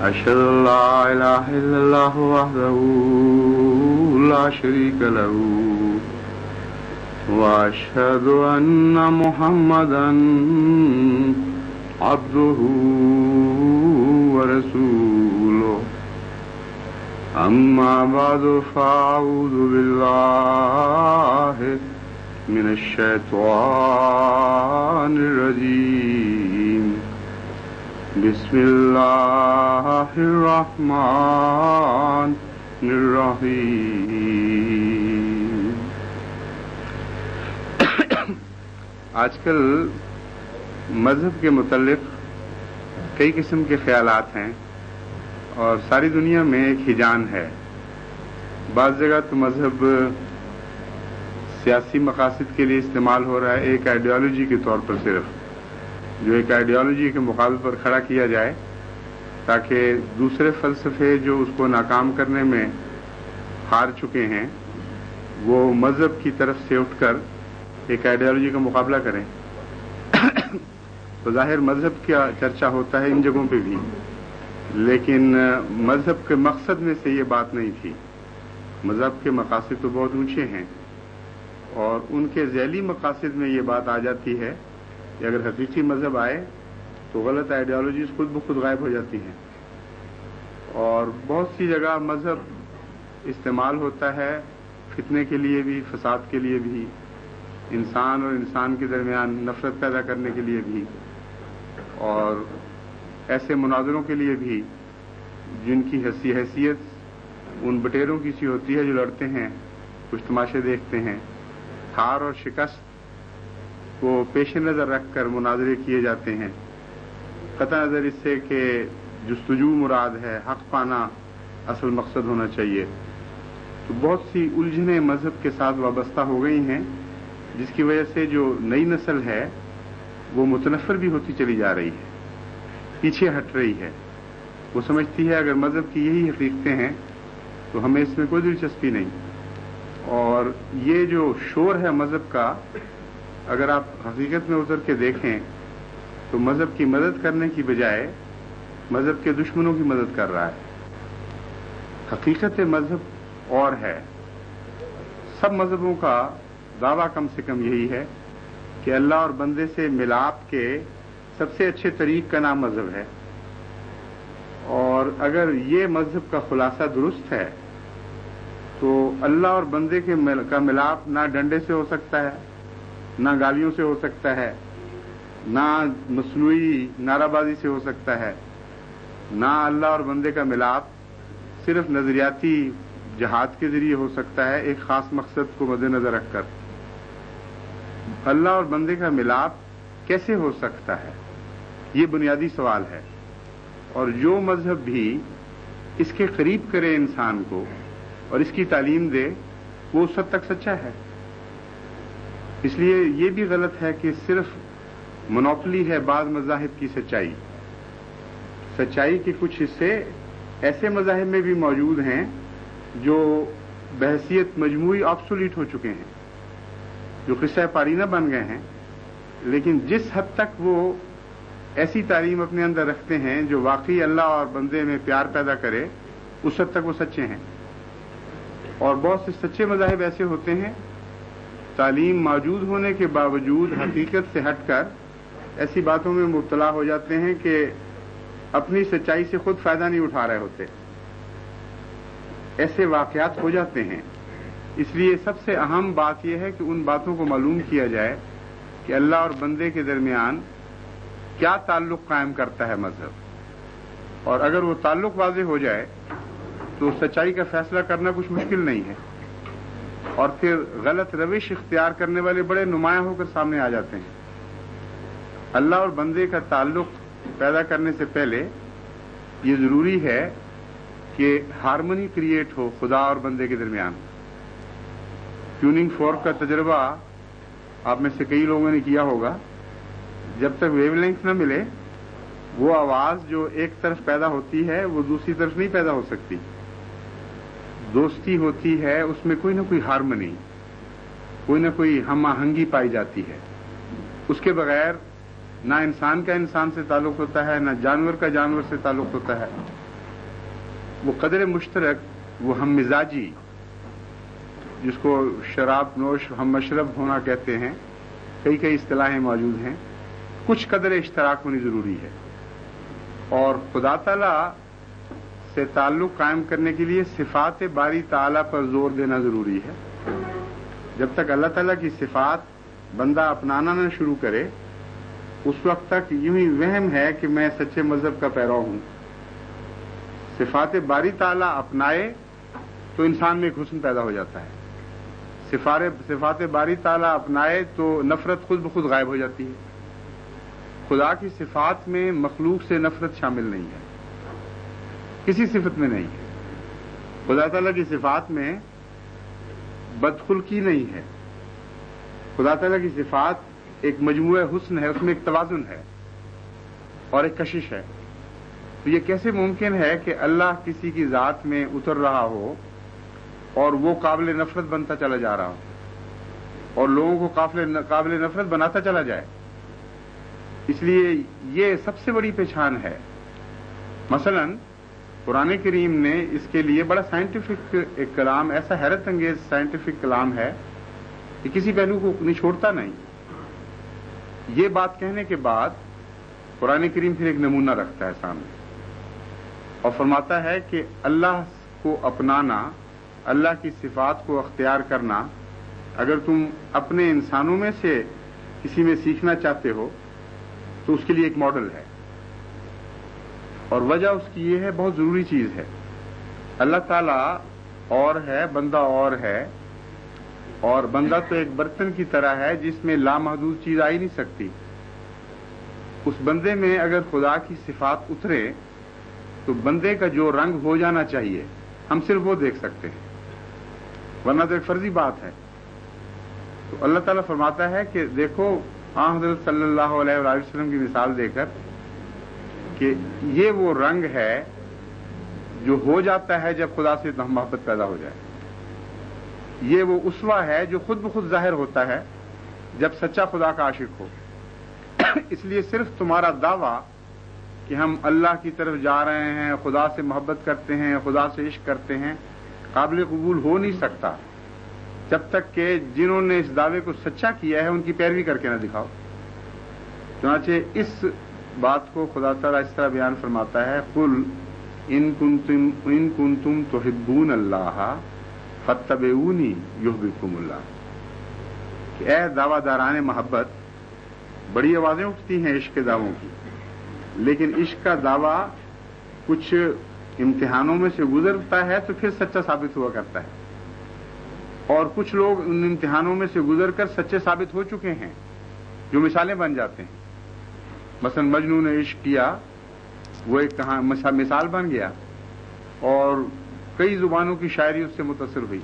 أشهد أن لا إله إلا الله وحده لا شريك له وأشهد أن محمدا عبده ورسوله أما بعد فأعوذ بالله من الشيطان الرجيم بسم اللہ الرحمن الرحیم۔ آج کل مذہب کے متعلق کئی قسم کے خیالات ہیں اور ساری دنیا میں ایک ہجان ہے۔ بعض جگہ تو مذہب سیاسی مقاصد کے لیے استعمال ہو رہا ہے، ایک آئیڈیالوجی کے طور پر، صرف جو ایک آئیڈیالوجی کے مقابلے پر کھڑا کیا جائے تاکہ دوسرے فلسفے جو اس کو ناکام کرنے میں ہار چکے ہیں وہ مذہب کی طرف سے اٹھ کر ایک آئیڈیالوجی کا مقابلہ کریں۔ تو ظاہر مذہب کا چرچا ہوتا ہے ان جگہوں پہ بھی، لیکن مذہب کے مقصد میں سے یہ بات نہیں تھی۔ مذہب کے مقاصد تو بہت اونچے ہیں اور ان کے ذیلی مقاصد میں یہ بات آ جاتی ہے کہ اگر حقیقی مذہب آئے تو غلط آئیڈیالوجیز خود بخود غائب ہو جاتی ہیں، اور بہت سی جگہ مذہب استعمال ہوتا ہے فتنے کے لیے بھی، فساد کے لیے بھی، انسان اور انسان کے درمیان نفرت پیدا کرنے کے لیے بھی، اور ایسے مناظروں کے لیے بھی جن کی حیثیت ان بٹیروں کی سی ہوتی ہے جو لڑتے ہیں، کچھ تماشے دیکھتے ہیں۔ ہار اور شکست کو پیش نظر رکھ کر مناظرے کیے جاتے ہیں، قطع نظر اس سے کہ جستجو مراد ہے، حق پانا اصل مقصد ہونا چاہیے۔ تو بہت سی الجھنیں مذہب کے ساتھ وابستہ ہو گئی ہیں، جس کی وجہ سے جو نئی نسل ہے وہ متنفر بھی ہوتی چلی جا رہی ہے، پیچھے ہٹ رہی ہے۔ وہ سمجھتی ہے اگر مذہب کی یہی حقیقتیں ہیں تو ہمیں اس میں کوئی دلچسپی نہیں۔ اور یہ جو شور ہے مذہب کا، اگر آپ حقیقت میں اتر کے دیکھیں تو مذہب کی مدد کرنے کی بجائے مذہب کے دشمنوں کی مدد کر رہا ہے۔ حقیقت مذہب اور ہے، سب مذہبوں کا دعویٰ کم سے کم یہی ہے کہ اللہ اور بندے سے ملاپ کے سب سے اچھے طریق کا نام مذہب ہے، اور اگر یہ مذہب کا خلاصہ درست ہے تو اللہ اور بندے کا ملاپ نہ ڈنڈے سے ہو سکتا ہے، نہ گالیوں سے ہو سکتا ہے، نہ مصنوعی نعرہ بازی سے ہو سکتا ہے، نہ اللہ اور بندے کا ملاپ صرف نظریاتی جہاد کے ذریعے ہو سکتا ہے ایک خاص مقصد کو مد نظر رکھ کر۔ اللہ اور بندے کا ملاپ کیسے ہو سکتا ہے، یہ بنیادی سوال ہے، اور جو مذہب بھی اس کے قریب کرے انسان کو اور اس کی تعلیم دے وہ اس حد تک سچا ہے۔ اس لیے یہ بھی غلط ہے کہ صرف منوپلی ہے بعض مذاہب کی سچائی کے کچھ حصے ایسے مذاہب میں بھی موجود ہیں جو بحیثیت مجموعی آبسولیٹ ہو چکے ہیں، جو قصہ پارینہ بن گئے ہیں، لیکن جس حد تک وہ ایسی تعلیم اپنے اندر رکھتے ہیں جو واقعی اللہ اور بندے میں پیار پیدا کرے، اس حد تک وہ سچے ہیں۔ اور بہت سے سچے مذاہب ایسے ہوتے ہیں تعلیم موجود ہونے کے باوجود حقیقت سے ہٹ کر ایسی باتوں میں مبتلا ہو جاتے ہیں کہ اپنی سچائی سے خود فائدہ نہیں اٹھا رہے ہوتے، ایسے واقعات ہو جاتے ہیں۔ اس لیے سب سے اہم بات یہ ہے کہ ان باتوں کو معلوم کیا جائے کہ اللہ اور بندے کے درمیان کیا تعلق قائم کرتا ہے مذہب، اور اگر وہ تعلق واضح ہو جائے تو سچائی کا فیصلہ کرنا کچھ مشکل نہیں ہے، اور پھر غلط روش اختیار کرنے والے بڑے نمایاں ہو کر سامنے آ جاتے ہیں۔ اللہ اور بندے کا تعلق پیدا کرنے سے پہلے یہ ضروری ہے کہ ہارمنی کریٹ ہو خدا اور بندے کے درمیان۔ ٹیوننگ فورک کا تجربہ آپ میں سے کئی لوگوں نے کیا ہوگا، جب تک ویو لینتھ نہ ملے وہ آواز جو ایک طرف پیدا ہوتی ہے وہ دوسری طرف نہیں پیدا ہو سکتی۔ دوستی ہوتی ہے اس میں کوئی نہ کوئی ہارمنی، کوئی نہ کوئی ہم آہنگی پائی جاتی ہے، اس کے بغیر نہ انسان کا انسان سے تعلق ہوتا ہے، نہ جانور کا جانور سے تعلق ہوتا ہے، وہ قدر مشترک، وہ ہم مزاجی، جس کو شراب نوش ہم مشرب ہونا کہتے ہیں، کئی اصطلاحیں موجود ہیں، کچھ قدر اشتراک ہونی ضروری ہے. اور خدا تعالی سے تعلق قائم کرنے کے لیے صفات باری تعالی پر زور دینا ضروری ہے. جب تک اللہ تعالیٰ کی صفات بندہ اپنانا نہ شروع کرے، اس وقت تک یوں ہی وہم ہے کہ میں سچے مذہب کا پیرو ہوں. صفات باری تعالیٰ اپنائے تو انسان میں ایک حسن پیدا ہو جاتا ہے. صفات باری تعالیٰ اپنائے تو نفرت خود بخود غائب ہو جاتی ہے. خدا کی صفات میں مخلوق سے نفرت شامل نہیں ہے، کسی صفت میں نہیں ہے. خدا تعالیٰ کی صفات میں بدخلقی نہیں ہے. خدا تعالیٰ کی صفات ایک مجموعہ حسن ہے، اس میں ایک توازن ہے اور ایک کشش ہے. تو یہ کیسے ممکن ہے کہ اللہ کسی کی ذات میں اتر رہا ہو اور وہ قابل نفرت بنتا چلا جا رہا ہو اور لوگوں کو قابل نفرت بناتا چلا جائے؟ اس لیے یہ سب سے بڑی پہچان ہے. مثلا قرآن کریم نے اس کے لیے بڑا سائنٹیفک ایک کلام، ایسا حیرت انگیز سائنٹیفک کلام ہے کہ کسی پہلو کو نہیں چھوڑتا نہیں. یہ بات کہنے کے بعد قرآن کریم پھر ایک نمونہ رکھتا ہے سامنے اور فرماتا ہے کہ اللہ کو اپنانا، اللہ کی صفات کو اختیار کرنا، اگر تم اپنے انسانوں میں سے کسی میں سیکھنا چاہتے ہو تو اس کے لیے ایک ماڈل ہے. اور وجہ اس کی یہ ہے، بہت ضروری چیز ہے. اللہ تعالیٰ اور ہے، بندہ اور ہے، اور بندہ تو ایک برتن کی طرح ہے جس میں لامحدود چیز آ ہی نہیں سکتی. اس بندے میں اگر خدا کی صفات اترے تو بندے کا جو رنگ ہو جانا چاہیے ہم صرف وہ دیکھ سکتے ہیں، ورنہ تو ایک فرضی بات ہے. تو اللہ تعالیٰ فرماتا ہے کہ دیکھو حضرت صلی اللہ علیہ وآلہ وسلم کی مثال دے کر کہ یہ وہ رنگ ہے جو ہو جاتا ہے جب خدا سے محبت پیدا ہو جائے. یہ وہ اسوہ ہے جو خود بخود ظاہر ہوتا ہے جب سچا خدا کا عاشق ہو. اس لیے صرف تمہارا دعویٰ کہ ہم اللہ کی طرف جا رہے ہیں، خدا سے محبت کرتے ہیں، خدا سے عشق کرتے ہیں، قابل قبول ہو نہیں سکتا جب تک کہ جنہوں نے اس دعوے کو سچا کیا ہے ان کی پیروی کر کے نہ دکھاؤ. چنانچہ اس بات کو خدا تعالیٰ اس طرح بیان فرماتا ہے، قل ان کنتم تحبون اللہ فاتبعونی یحببکم اللہ. کہ اے دعویٰ داران محبت، بڑی آوازیں اٹھتی ہیں عشق کے دعووں کی، لیکن عشق کا دعویٰ کچھ امتحانوں میں سے گزرتا ہے تو پھر سچا ثابت ہوا کرتا ہے. اور کچھ لوگ ان امتحانوں میں سے گزر کر سچے ثابت ہو چکے ہیں جو مثالیں بن جاتے ہیں. مثلا مجنوں نے عشق کیا، وہ ایک مثال بن گیا اور کئی زبانوں کی شاعری اس سے متاثر ہوئی.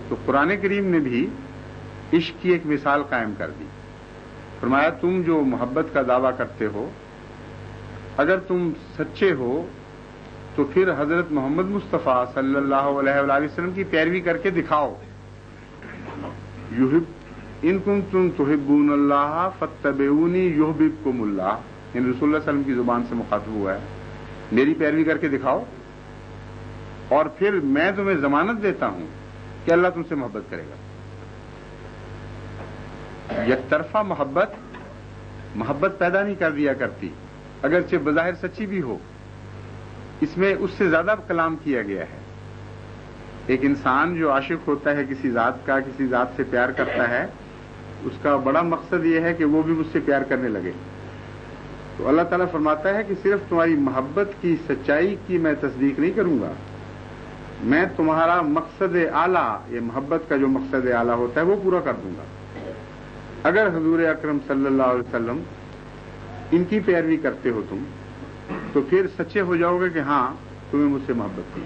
تو قرآن کریم نے بھی عشق کی ایک مثال قائم کر دی. فرمایا تم جو محبت کا دعویٰ کرتے ہو، اگر تم سچے ہو تو پھر حضرت محمد مصطفیٰ صلی اللہ علیہ وآلہ وسلم کی پیروی کر کے دکھاؤ. ان کنتم تحبون اللہ فاتبعونی یحببکم اللہ. ان رسول اللہ صلی اللہ علیہ وسلم کی زبان سے مخاطب ہوا ہے. میری پیروی کر کے دکھاؤ اور پھر میں تمہیں ضمانت دیتا ہوں کہ اللہ تم سے محبت کرے گا. یک طرفہ محبت پیدا نہیں کر دیا کرتی، اگرچہ بظاہر سچی بھی ہو. اس میں اس سے زیادہ کلام کیا گیا ہے. ایک انسان جو عاشق ہوتا ہے کسی ذات کا، کسی ذات سے پیار کرتا ہے، اس کا بڑا مقصد یہ ہے کہ وہ بھی مجھ سے پیار کرنے لگے. تو اللہ تعالیٰ فرماتا ہے کہ صرف تمہاری محبت کی سچائی کی میں تصدیق نہیں کروں گا، میں تمہارا مقصد اعلیٰ، یہ محبت کا جو مقصد اعلیٰ ہوتا ہے وہ پورا کر دوں گا. اگر حضور اکرم صلی اللہ علیہ وسلم ان کی پیروی کرتے ہو تم، تو پھر سچے ہو جاؤ گے کہ ہاں تمہیں مجھ سے محبت تھی.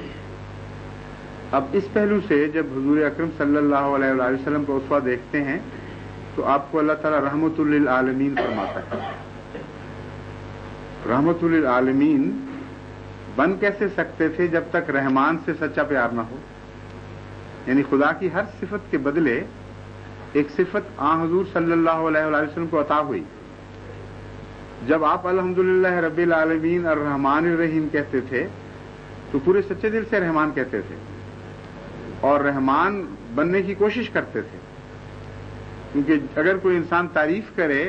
اب اس پہلو سے جب حضور اکرم صلی اللہ علیہ وآلہ وسلم کا اسوہ دیکھتے ہیں تو آپ کو اللہ تعالیٰ رحمت للعالمین فرماتا ہے. رحمت للعالمین بن کیسے سکتے تھے جب تک رحمان سے سچا پیار نہ ہو؟ یعنی خدا کی ہر صفت کے بدلے ایک صفت حضور صلی اللہ علیہ وآلہ وسلم کو عطا ہوئی. جب آپ الحمدللہ رب العالمین الرحمن الرحیم کہتے تھے تو پورے سچے دل سے رحمان کہتے تھے اور رحمان بننے کی کوشش کرتے تھے، کیونکہ اگر کوئی انسان تعریف کرے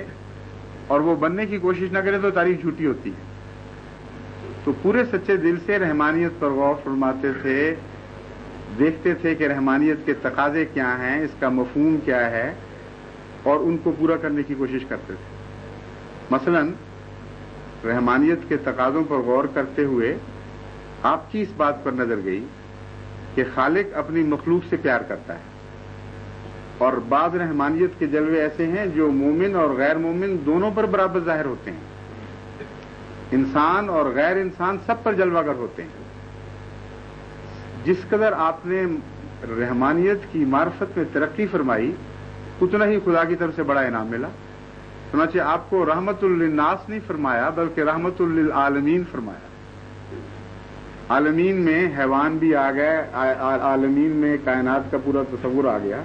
اور وہ بننے کی کوشش نہ کرے تو تعریف جھوٹی ہوتی ہے۔ تو پورے سچے دل سے رحمانیت پر غور فرماتے تھے، دیکھتے تھے کہ رحمانیت کے تقاضے کیا ہیں، اس کا مفہوم کیا ہے، اور ان کو پورا کرنے کی کوشش کرتے تھے۔ مثلا رحمانیت کے تقاضوں پر غور کرتے ہوئے آپ کی اس بات پر نظر گئی کہ خالق اپنی مخلوق سے پیار کرتا ہے، اور بعض رحمانیت کے جلوے ایسے ہیں جو مومن اور غیر مومن دونوں پر برابر ظاہر ہوتے ہیں، انسان اور غیر انسان سب پر جلوہ گر ہوتے ہیں۔ جس قدر آپ نے رحمانیت کی معرفت میں ترقی فرمائی اتنا ہی خدا کی طرف سے بڑا انعام ملا۔ سمجھے آپ کو رحمت للناس نہیں فرمایا بلکہ رحمت للعالمین فرمایا۔ عالمین میں حیوان بھی آ گئے، عالمین میں کائنات کا پورا تصور آ گیا،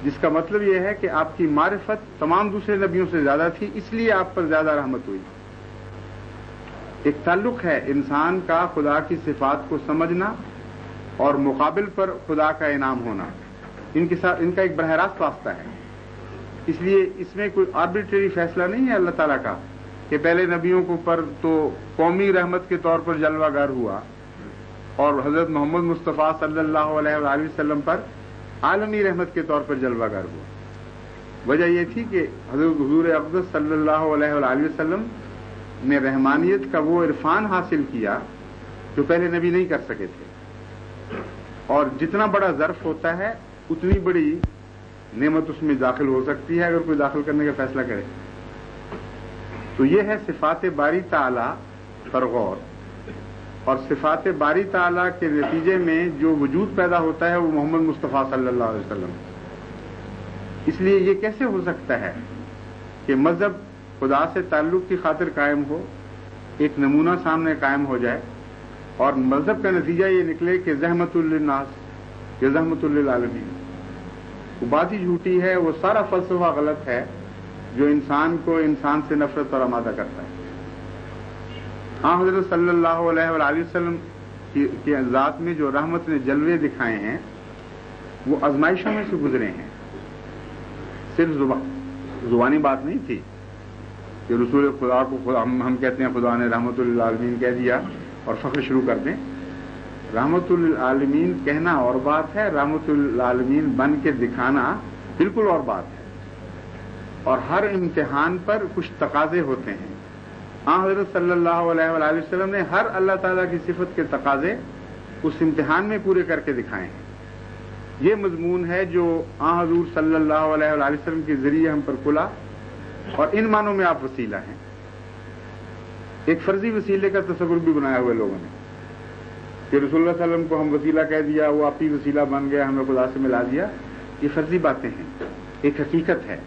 جس کا مطلب یہ ہے کہ آپ کی معرفت تمام دوسرے نبیوں سے زیادہ تھی، اس لیے آپ پر زیادہ رحمت ہوئی۔ ایک تعلق ہے انسان کا خدا کی صفات کو سمجھنا اور مقابل پر خدا کا انعام ہونا، ان کا ایک براہ راست واسطہ ہے۔ اس لیے اس میں کوئی آربیٹری فیصلہ نہیں ہے اللہ تعالیٰ کا کہ پہلے نبیوں کو پر تو قومی رحمت کے طور پر جلوہ گر ہوا اور حضرت محمد مصطفیٰ صلی اللہ علیہ وآلہ وسلم پر عالمی رحمت کے طور پر جلوہ گر ہوا۔ وجہ یہ تھی کہ حضرت حضور اقدس صلی اللہ علیہ وآلہ وسلم نے رحمانیت کا وہ عرفان حاصل کیا جو پہلے نبی نہیں کر سکے تھے، اور جتنا بڑا ظرف ہوتا ہے اتنی بڑی نعمت اس میں داخل ہو سکتی ہے اگر کوئی داخل کرنے کا فیصلہ کرے۔ تو یہ ہے صفات باری تعالی پر غور، اور صفات باری تعالی کے نتیجے میں جو وجود پیدا ہوتا ہے وہ محمد مصطفیٰ صلی اللہ علیہ وسلم۔ اس لیے یہ کیسے ہو سکتا ہے کہ مذہب خدا سے تعلق کی خاطر قائم ہو، ایک نمونہ سامنے قائم ہو جائے، اور مذہب کا نتیجہ یہ نکلے کہ زحمت للناس یا زحمت للعالمین۔ وہ بات ہی جھوٹی ہے، وہ سارا فلسفہ غلط ہے جو انسان کو انسان سے نفرت پر آمادہ کرتا ہے۔ ہاں حضرت صلی اللہ علیہ وآلہ وسلم کی ذات میں جو رحمت نے جلوے دکھائے ہیں وہ آزمائشوں میں سے گزرے ہیں، صرف زبانی بات نہیں تھی کہ رسول خدا کو ہم کہتے ہیں خدا نے رحمت للعالمین کہہ دیا اور فخر شروع کر دیں۔ رحمت للعالمین کہنا اور بات ہے، رحمت للعالمین بن کے دکھانا بالکل اور بات ہے، اور ہر امتحان پر کچھ تقاضے ہوتے ہیں۔ ہاں حضرت صلی اللہ علیہ وآلہ وسلم نے ہر اللہ تعالیٰ کی صفت کے تقاضے اس امتحان میں پورے کر کے دکھائے ہیں۔ یہ مضمون ہے جو حضور صلی اللہ علیہ وآلہ وسلم کے ذریعے ہم پر کھلا، اور ان معنوں میں آپ وسیلہ ہیں۔ ایک فرضی وسیلے کا تصور بھی بنایا ہوئے لوگوں نے کہ رسول اللہ صلی اللہ علیہ وسلم کو ہم وسیلہ کہہ دیا، وہ آپ ہی وسیلہ بن گیا، ہمیں خدا سے ملا دیا۔ یہ فرضی باتیں ہیں، ایک حقیقت ہے۔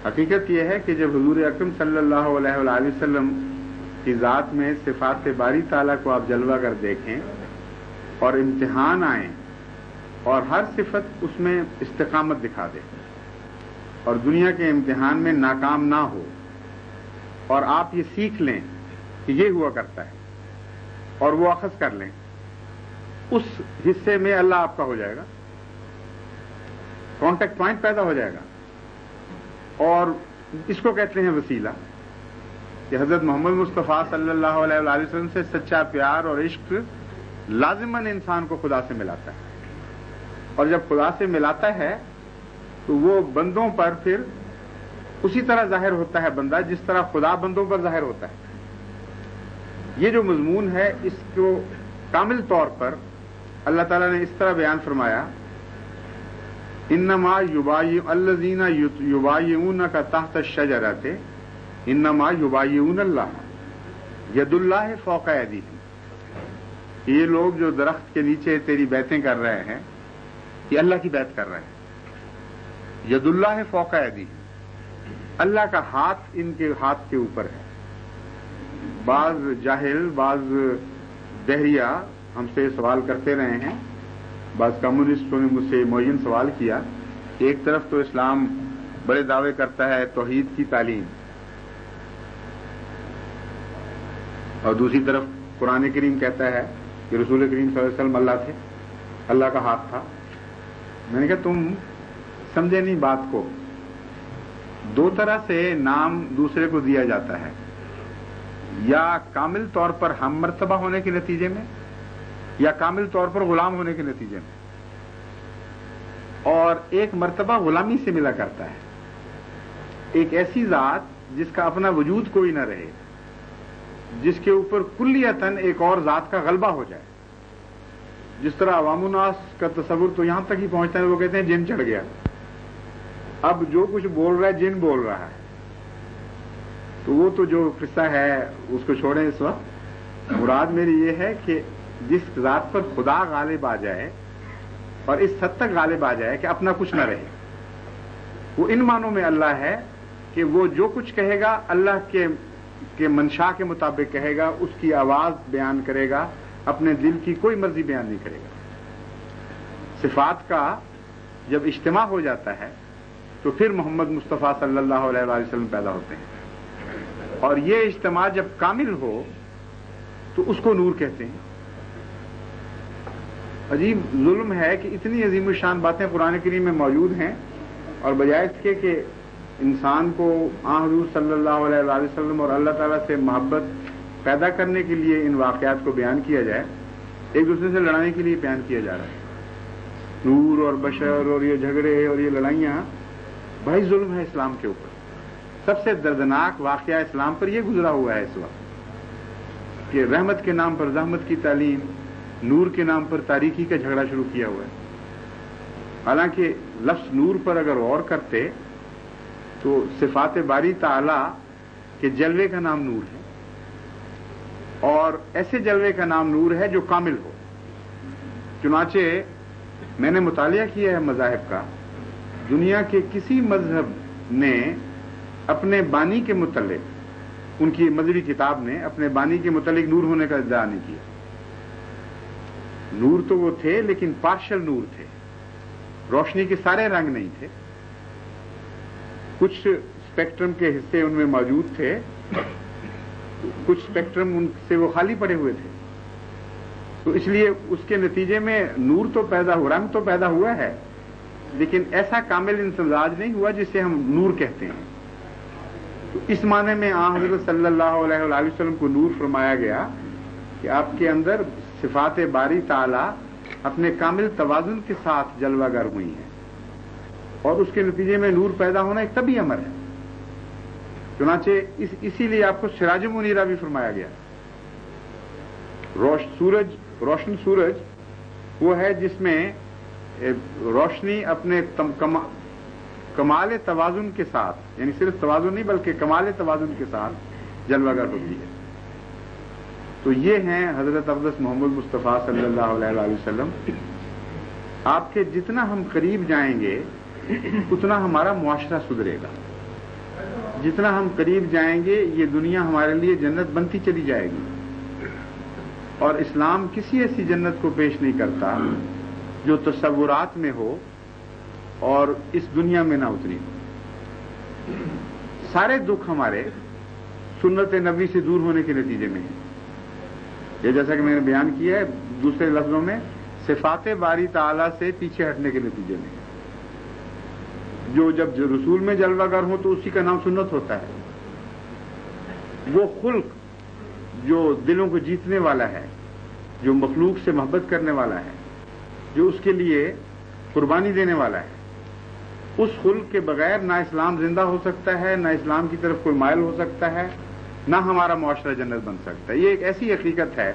حقیقت یہ ہے کہ جب حضور اکرم صلی اللہ علیہ وآلہ وسلم کی ذات میں صفات باری تعالیٰ کو آپ جلوہ گر دیکھیں اور امتحان آئیں اور ہر صفت اس میں استقامت دکھا دے اور دنیا کے امتحان میں ناکام نہ ہو، اور آپ یہ سیکھ لیں کہ یہ ہوا کرتا ہے اور وہ اخذ کر لیں، اس حصے میں اللہ آپ کا ہو جائے گا، کانٹیکٹ پوائنٹ پیدا ہو جائے گا۔ اور اس کو کہتے ہیں وسیلہ، کہ حضرت محمد مصطفیٰ صلی اللہ علیہ وآلہ وسلم سے سچا پیار اور عشق لازماً انسان کو خدا سے ملاتا ہے، اور جب خدا سے ملاتا ہے تو وہ بندوں پر پھر اسی طرح ظاہر ہوتا ہے بندہ جس طرح خدا بندوں پر ظاہر ہوتا ہے۔ یہ جو مضمون ہے اس کو کامل طور پر اللہ تعالیٰ نے اس طرح بیان فرمایا، انما الذین یبایعونک تحت الشجرۃ انما یبایعون اللہ ید اللہ فوق ایدیہم۔ یہ لوگ جو درخت کے نیچے تیری بیعتیں کر رہے ہیں یہ اللہ کی بیعت کر رہے ہیں، ید اللہ فوق ایدیہم، اللہ کا ہاتھ ان کے ہاتھ کے اوپر ہے۔ بعض جاہل، بعض دہریہ ہم سے سوال کرتے رہے ہیں، بعض کمیونسٹوں نے مجھ سے معین سوال کیا کہ ایک طرف تو اسلام بڑے دعوے کرتا ہے توحید کی تعلیم، اور دوسری طرف قرآن کریم کہتا ہے کہ رسول کریم صلی اللہ علیہ وسلم اللہ تھے، اللہ کا ہاتھ تھا. میں نے کہا تم سمجھے نہیں بات کو. دو طرح سے نام دوسرے کو دیا جاتا ہے، یا کامل طور پر ہم مرتبہ ہونے کے نتیجے میں، یا کامل طور پر غلام ہونے کے نتیجے میں. اور ایک مرتبہ غلامی سے ملا کرتا ہے، ایک ایسی ذات جس کا اپنا وجود کوئی نہ رہے، جس کے اوپر کلیتاً ایک اور ذات کا غلبہ ہو جائے. جس طرح عوام الناس کا تصور تو یہاں تک ہی پہنچتا ہے، وہ کہتے ہیں جن چڑھ گیا، اب جو کچھ بول رہا ہے جن بول رہا ہے. تو وہ تو جو قصہ ہے اس کو چھوڑیں اس وقت. مراد میری یہ ہے کہ جس ذات پر خدا غالب آ جائے اور اس حد تک غالب آ جائے کہ اپنا کچھ نہ رہے، وہ ان معنوں میں اللہ ہے کہ وہ جو کچھ کہے گا اللہ کے منشا کے مطابق کہے گا، اس کی آواز بیان کرے گا، اپنے دل کی کوئی مرضی بیان نہیں کرے گا. صفات کا جب اجتماع ہو جاتا ہے تو پھر محمد مصطفیٰ صلی اللہ علیہ وآلہ وسلم پیدا ہوتے ہیں. اور یہ اجتماع جب کامل ہو تو اس کو نور کہتے ہیں. عجیب ظلم ہے کہ اتنی عظیم الشان باتیں قرآن کریم میں موجود ہیں، اور بجائے اس کے کہ انسان کو حضور صلی اللہ علیہ وآلہ وسلم اور اللہ تعالیٰ سے محبت پیدا کرنے کے لیے ان واقعات کو بیان کیا جائے، ایک دوسرے سے لڑانے کے لیے بیان کیا جا رہا ہے. نور اور بشر اور یہ جھگڑے اور یہ لڑائیاں بھائی ظلم ہے اسلام کے اوپر. سب سے دردناک واقعہ اسلام پر یہ گزرا ہوا ہے اس وقت کہ رحمت کے نام پر زحمت کی تعلیم، نور کے نام پر تاریکی کا جھگڑا شروع کیا ہوا ہے. حالانکہ لفظ نور پر اگر غور کرتے تو صفات باری تعالی کے جلوے کا نام نور ہے، اور ایسے جلوے کا نام نور ہے جو کامل ہو. چنانچہ میں نے مطالعہ کیا ہے مذاہب کا، دنیا کے کسی مذہب نے اپنے بانی کے متعلق، ان کی مذہبی کتاب نے اپنے بانی کے متعلق نور ہونے کا ادعا نہیں کیا. نور تو وہ تھے لیکن پارشل نور تھے، روشنی کے سارے رنگ نہیں تھے. کچھ اسپیکٹرم کے حصے ان میں موجود تھے، کچھ اسپیکٹرم ان سے وہ خالی پڑے ہوئے تھے. تو اس لیے اس کے نتیجے میں نور تو پیدا ہوا، رنگ تو پیدا ہوا ہے، لیکن ایسا کامل امتزاج نہیں ہوا جسے ہم نور کہتے ہیں. تو اس معنی میں حضرت صلی اللہ علیہ وآلہ وسلم کو نور فرمایا گیا کہ آپ کے اندر صفات باری تعالی اپنے کامل توازن کے ساتھ جلوہ گر ہوئی ہیں، اور اس کے نتیجے میں نور پیدا ہونا ایک طبعی امر ہے. چنانچہ اسی لیے آپ کو سراج منیرہ بھی فرمایا گیا. روشن سورج وہ ہے جس میں روشنی اپنے کمال توازن کے ساتھ، یعنی صرف توازن نہیں بلکہ کمال توازن کے ساتھ جلوہ گر ہوتی ہے. تو یہ ہیں حضرت اقدس محمد مصطفیٰ صلی اللہ علیہ وآلہ وسلم. آپ کے جتنا ہم قریب جائیں گے اتنا ہمارا معاشرہ سدھرے گا. جتنا ہم قریب جائیں گے یہ دنیا ہمارے لیے جنت بنتی چلی جائے گی. اور اسلام کسی ایسی جنت کو پیش نہیں کرتا جو تصورات میں ہو اور اس دنیا میں نہ اتری ہو. سارے دکھ ہمارے سنت نبی سے دور ہونے کے نتیجے میں ہیں. یہ جیسا کہ میں نے بیان کیا ہے دوسرے لفظوں میں صفات باری تعالی سے پیچھے ہٹنے کے نتیجے میں، جب رسول میں جلوہ گر ہو تو اسی کا نام سنت ہوتا ہے. وہ خلق جو دلوں کو جیتنے والا ہے، جو مخلوق سے محبت کرنے والا ہے، جو اس کے لیے قربانی دینے والا ہے، اس خلق کے بغیر نہ اسلام زندہ ہو سکتا ہے، نہ اسلام کی طرف کوئی مائل ہو سکتا ہے، نہ ہمارا معاشرہ جنت بن سکتا ہے. یہ ایک ایسی حقیقت ہے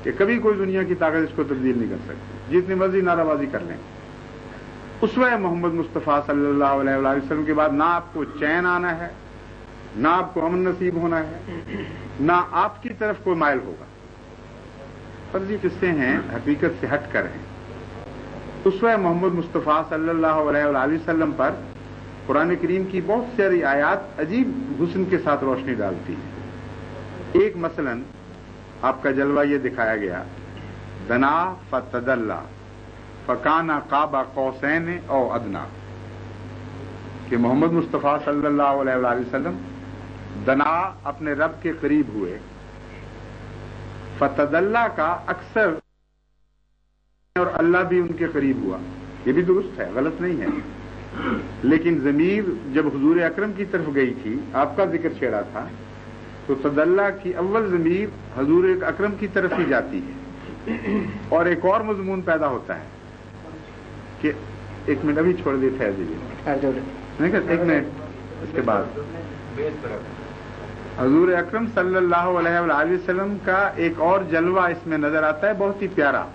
کہ کبھی کوئی دنیا کی طاقت اس کو تبدیل نہیں کر سکتی، جتنی مرضی نعرہ بازی کر لیں. اسوہ محمد مصطفیٰ صلی اللہ علیہ وآلہ وسلم کے بعد نہ آپ کو چین آنا ہے، نہ آپ کو امن نصیب ہونا ہے، نہ آپ کی طرف کوئی مائل ہوگا. فرضی قصے ہیں، حقیقت سے ہٹ کر ہیں. اسوہ محمد مصطفیٰ صلی اللہ علیہ وآلہ وسلم پر قرآن کریم کی بہت ساری آیات عجیب حسن کے ساتھ روشنی ڈالتی ہیں. ایک مثلا آپ کا جلوہ یہ دکھایا گیا، دنا فتدلا فکانا قاب قوسین او ادنا، کہ محمد مصطفیٰ صلی اللہ علیہ وآلہ وسلم دنا اپنے رب کے قریب ہوئے. فتدلا کا اکثر اور اللہ بھی ان کے قریب ہوا، یہ بھی درست ہے، غلط نہیں ہے، لیکن ضمیر جب حضور اکرم کی طرف گئی تھی، آپ کا ذکر چھیڑا تھا، تو تدلّا کی اول ضمیر حضور اکرم کی طرف ہی جاتی ہے، اور ایک اور مضمون پیدا ہوتا ہے کہ ایک منٹ ابھی چھوڑ دیے تھے نہیں کہ ایک منٹ اس کے بعد حضور اکرم صلی اللہ علیہ وآلہ وسلم کا ایک اور جلوہ اس میں نظر آتا ہے بہت ہی پیارا،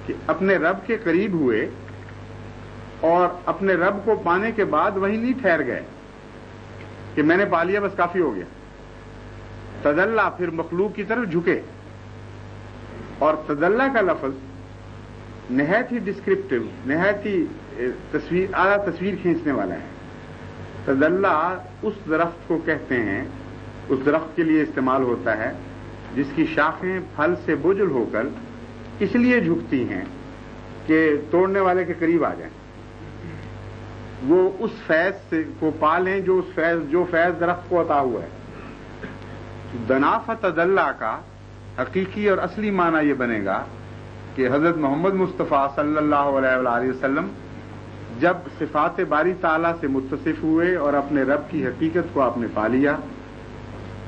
کہ اپنے رب کے قریب ہوئے اور اپنے رب کو پانے کے بعد وہیں نہیں ٹھہر گئے کہ میں نے پا لیا بس کافی ہو گیا، تدلّا پھر مخلوق کی طرف جھکے، اور تدلّا کا لفظ نہایت ہی ڈسکرپٹیو، نہایت ہی اعلیٰ تصویر کھینچنے والا ہے۔ تدلّا اس درخت کو کہتے ہیں، اس درخت کے لیے استعمال ہوتا ہے جس کی شاخیں پھل سے بوجھل ہو کر اس لیے جھکتی ہیں کہ توڑنے والے کے قریب آ جائیں، وہ اس فیض کو پا لیں جو فیض درخت کو عطا ہوا ہے۔ دناف تدلّا کا حقیقی اور اصلی معنی یہ بنے گا کہ حضرت محمد مصطفیٰ صلی اللہ علیہ وآلہ وسلم جب صفات باری تعالیٰ سے متصف ہوئے اور اپنے رب کی حقیقت کو آپ نے پا لیا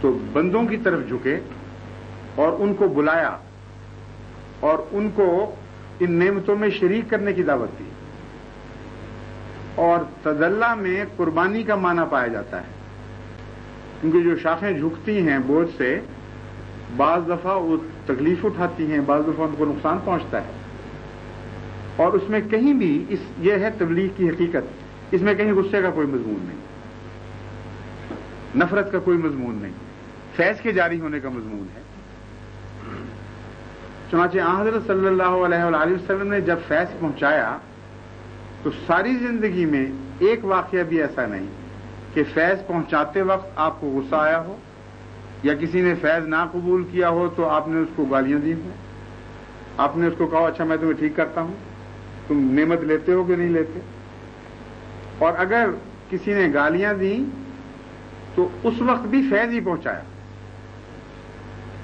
تو بندوں کی طرف جھکے اور ان کو بلایا اور ان کو ان نعمتوں میں شریک کرنے کی دعوت دی، اور تدلّا میں قربانی کا معنی پایا جاتا ہے، کیونکہ جو شاخیں جھکتی ہیں بوجھ سے بعض دفعہ وہ تکلیف اٹھاتی ہیں، بعض دفعہ ان کو نقصان پہنچتا ہے، اور اس میں کہیں بھی یہ ہے تبلیغ کی حقیقت، اس میں کہیں غصے کا کوئی مضمون نہیں، نفرت کا کوئی مضمون نہیں، فیض کے جاری ہونے کا مضمون ہے۔ چنانچہ حضرت صلی اللہ علیہ وآلہ وسلم نے جب فیض پہنچایا تو ساری زندگی میں ایک واقعہ بھی ایسا نہیں کہ فیض پہنچاتے وقت آپ کو غصہ آیا ہو یا کسی نے فیض نہ قبول کیا ہو تو آپ نے اس کو گالیاں دی ہوں، آپ نے اس کو کہا اچھا میں تمہیں ٹھیک کرتا ہوں، تم نعمت لیتے ہو کہ نہیں لیتے، اور اگر کسی نے گالیاں دیں تو اس وقت بھی فیض ہی پہنچایا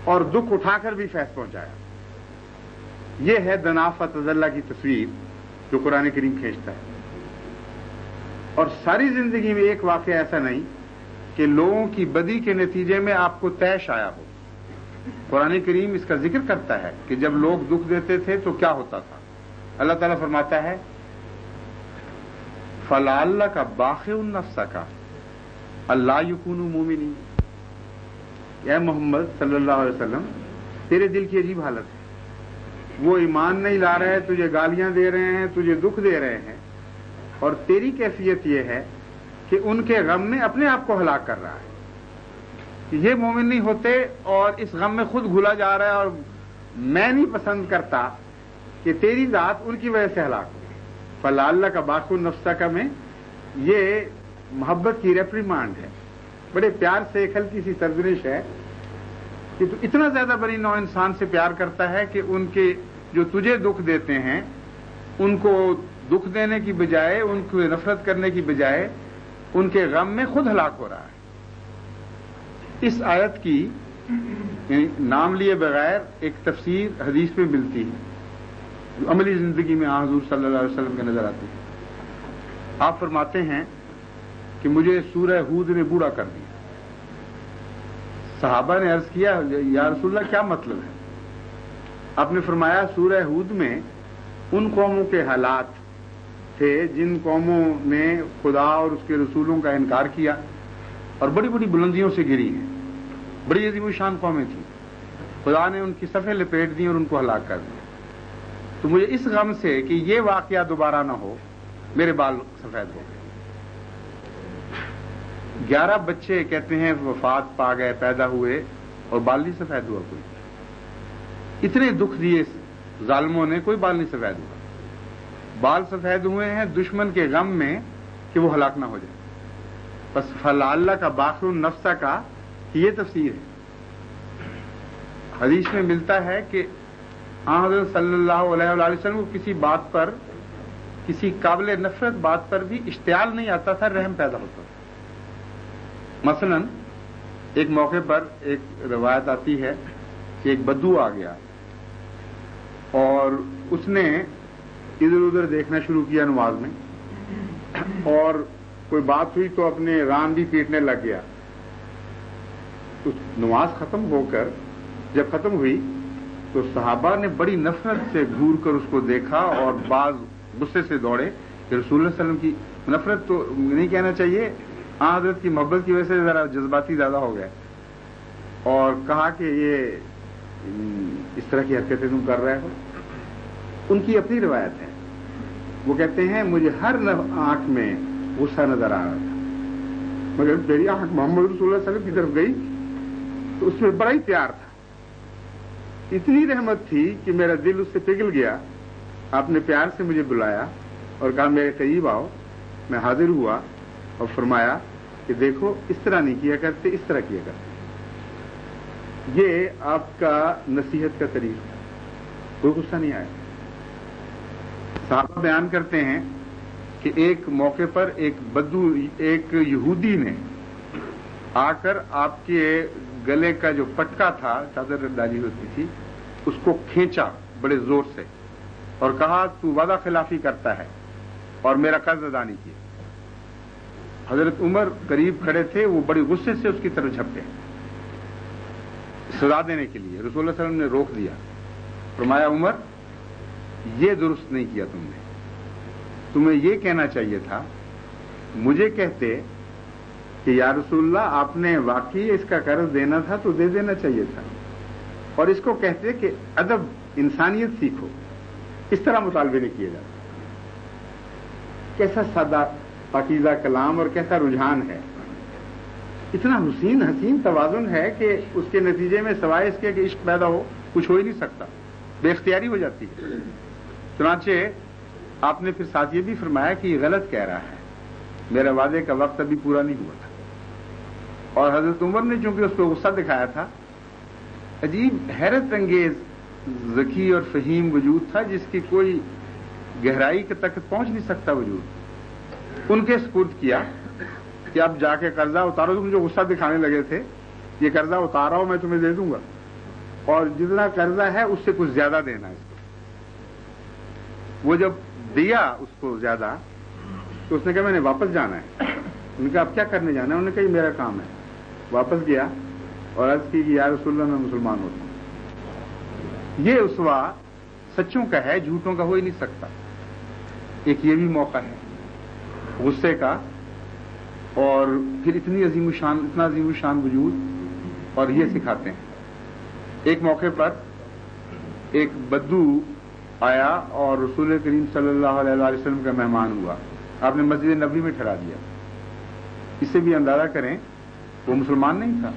اور دکھ اٹھا کر بھی فیض پہنچایا۔ یہ ہے دناف تدلّا کی تصویر جو قرآن کریم کھینچتا ہے، اور ساری زندگی میں ایک واقعہ ایسا نہیں کہ لوگوں کی بدی کے نتیجے میں آپ کو طیش آیا ہو۔ قرآن کریم اس کا ذکر کرتا ہے کہ جب لوگ دکھ دیتے تھے تو کیا ہوتا تھا۔ اللہ تعالیٰ فرماتا ہے فَلَعَلَّكَ بَاخِعٌ نَفْسَكَ أَلَّا يَكُونُوا مُؤْمِنِينَ، اے محمد صلی اللہ علیہ وسلم تیرے دل کی عجیب حالت ہے، وہ ایمان نہیں لا رہے، تجھے گالیاں دے رہے ہیں، تجھے دکھ دے رہے ہیں، اور تیری کیفیت یہ ہے کہ ان کے غم میں اپنے آپ کو ہلاک کر رہا ہے۔ یہ مومن نہیں ہوتے اور اس غم میں خود گھلا جا رہا ہے، اور میں نہیں پسند کرتا کہ تیری ذات ان کی وجہ سے ہلاک ہو۔ فَلَعَلَّكَ بَاخِعٌ نَفْسَكَ میں یہ محبت کی ریپریمانڈ ہے، بڑے پیار سے ایک ہلکی سی سرزنش ہے کہ تو اتنا زیادہ بڑی نوع انسان سے پیار کرتا ہے کہ ان کے جو تجھے دکھ دیتے ہیں ان کو دکھ دینے کی بجائے، ان کو نفرت کرنے کی بجائے ان کے غم میں خود ہلاک ہو رہا ہے۔ اس آیت کی یعنی نام لیے بغیر ایک تفسیر حدیث میں ملتی ہے جو عملی زندگی میں حضور صلی اللہ علیہ وسلم کے نظر آتی ہے۔ آپ فرماتے ہیں کہ مجھے سورہ ہود نے بوڑھا کر دیا۔ صحابہ نے عرض کیا یا رسول اللہ کیا مطلب ہے؟ آپ نے فرمایا سورہ ہود میں ان قوموں کے حالات تھے جن قوموں نے خدا اور اس کے رسولوں کا انکار کیا اور بڑی بڑی بلندیوں سے گری ہیں، بڑی عظیم الشان قومیں تھیں، خدا نے ان کی صفیں لپیٹ دی اور ان کو ہلاک کر دیا۔ تو مجھے اس غم سے کہ یہ واقعہ دوبارہ نہ ہو میرے بال سفید ہو گئے۔ 11 بچے کہتے ہیں وفات پا گئے، پیدا ہوئے اور بال نہیں سفید ہوا کوئی۔ اتنے دکھ دیے ظالموں نے، کوئی بال نہیں سفید ہوا۔ بال سفید ہوئے ہیں دشمن کے غم میں کہ وہ ہلاک نہ ہو جائے۔ بس فَلَعَلَّكَ بَاخِعٌ نَفْسَكَ کی یہ تفسیر ہے۔ حدیث میں ملتا ہے کہ حضرت صلی اللہ علیہ وآلہ وسلم کو کسی بات پر، کسی قابل نفرت بات پر بھی اشتعال نہیں آتا تھا، رحم پیدا ہوتا تھا۔ مثلا ایک موقع پر ایک روایت آتی ہے کہ ایک بدو آ گیا اور اس نے ادھر ادھر دیکھنا شروع کیا نماز میں، اور کوئی بات ہوئی تو اپنے ران بھی پیٹنے لگ گیا۔ تو نماز ختم ہو کر جب ختم ہوئی تو صحابہ نے بڑی نفرت سے گھور کر اس کو دیکھا، اور بعض غصے سے دوڑے کہ رسول اللہ علیہ وسلم کی نفرت تو نہیں کہنا چاہیے، حضرت کی محبت کی وجہ سے ذرا جذباتی زیادہ ہو گئے، اور کہا کہ یہ اس طرح کی حرکتیں تم کر رہے ہو۔ ان کی اپنی روایت ہے، وہ کہتے ہیں مجھے ہر آنکھ میں غصہ نظر آ رہا تھا، مگر میری آنکھ محمد رسول اللہ علیہ وسلم کی طرف گئی تو اس میں بڑا ہی پیار تھا، اتنی رحمت تھی کہ میرا دل اس سے پگھل گیا۔ آپ نے پیار سے مجھے بلایا اور کہا میرے قریب آؤ، میں حاضر ہوا اور فرمایا کہ دیکھو اس طرح نہیں کیا کرتے، اس طرح کیا کرتے۔ یہ آپ کا نصیحت کا طریقہ، کوئی غصہ نہیں آیا۔ صحابہ بیان کرتے ہیں کہ ایک موقع پر ایک یہودی نے آ کر آپ کے گلے کا جو پٹکا تھا، چادر ڈالی ہوتی تھی، اس کو کھینچا بڑے زور سے اور کہا تو وعدہ خلافی کرتا ہے اور میرا قرض ادا نہیں کیا۔ حضرت عمر قریب کھڑے تھے، وہ بڑے غصے سے اس کی طرف جھپٹے سزا دینے کے لیے۔ رسول اللہ علیہ وسلم نے روک دیا، فرمایا عمر یہ درست نہیں کیا تم نے، تمہیں یہ کہنا چاہیے تھا، مجھے کہتے کہ یا رسول اللہ آپ نے واقعی اس کا قرض دینا تھا تو دے دینا چاہیے تھا، اور اس کو کہتے کہ ادب انسانیت سیکھو، اس طرح مطالبے نہیں کیے جاتے۔ کیسا سادہ پاکیزہ کلام اور کیسا رجحان ہے، اتنا حسین توازن ہے کہ اس کے نتیجے میں سوائے اس کے کہ عشق پیدا ہو کچھ ہو ہی نہیں سکتا، بے اختیاری ہو جاتی ہے۔ چنانچہ آپ نے پھر ساتھ یہ بھی فرمایا کہ یہ غلط کہہ رہا ہے، میرا وعدے کا وقت ابھی پورا نہیں ہوا تھا۔ اور حضرت عمر نے چونکہ اس کو غصہ دکھایا تھا، عجیب حیرت انگیز ذکی اور فہیم وجود تھا جس کی کوئی گہرائی تک پہنچ نہیں سکتا وجود، ان کے سپرد کیا کہ اب جا کے قرضہ اتارو، تم جو غصہ دکھانے لگے تھے یہ قرضہ اتارو، میں تمہیں دے دوں گا، اور جتنا قرضہ ہے اس سے کچھ زیادہ دینا اس کو۔ وہ جب دیا اس کو زیادہ تو اس نے کہا میں نے واپس جانا ہے۔ انہوں نے کہا اب کیا کرنے جانا ہے؟ انہوں نے کہا یہ میرا کام ہے۔ واپس گیا اور عرض کی کہ یا رسول اللہ میں مسلمان ہوتا ہوں۔ یہ اسوا سچوں کا ہے، جھوٹوں کا ہو ہی نہیں سکتا۔ ایک یہ بھی موقع ہے غصے کا، اور پھر اتنا عظیم الشان وجود، اور یہ سکھاتے ہیں۔ ایک موقع پر ایک بدو آیا اور رسول کریم صلی اللہ علیہ وسلم کا مہمان ہوا، آپ نے مسجد نبوی میں ٹھہرا دیا۔ اس سے بھی اندازہ کریں وہ مسلمان نہیں تھا،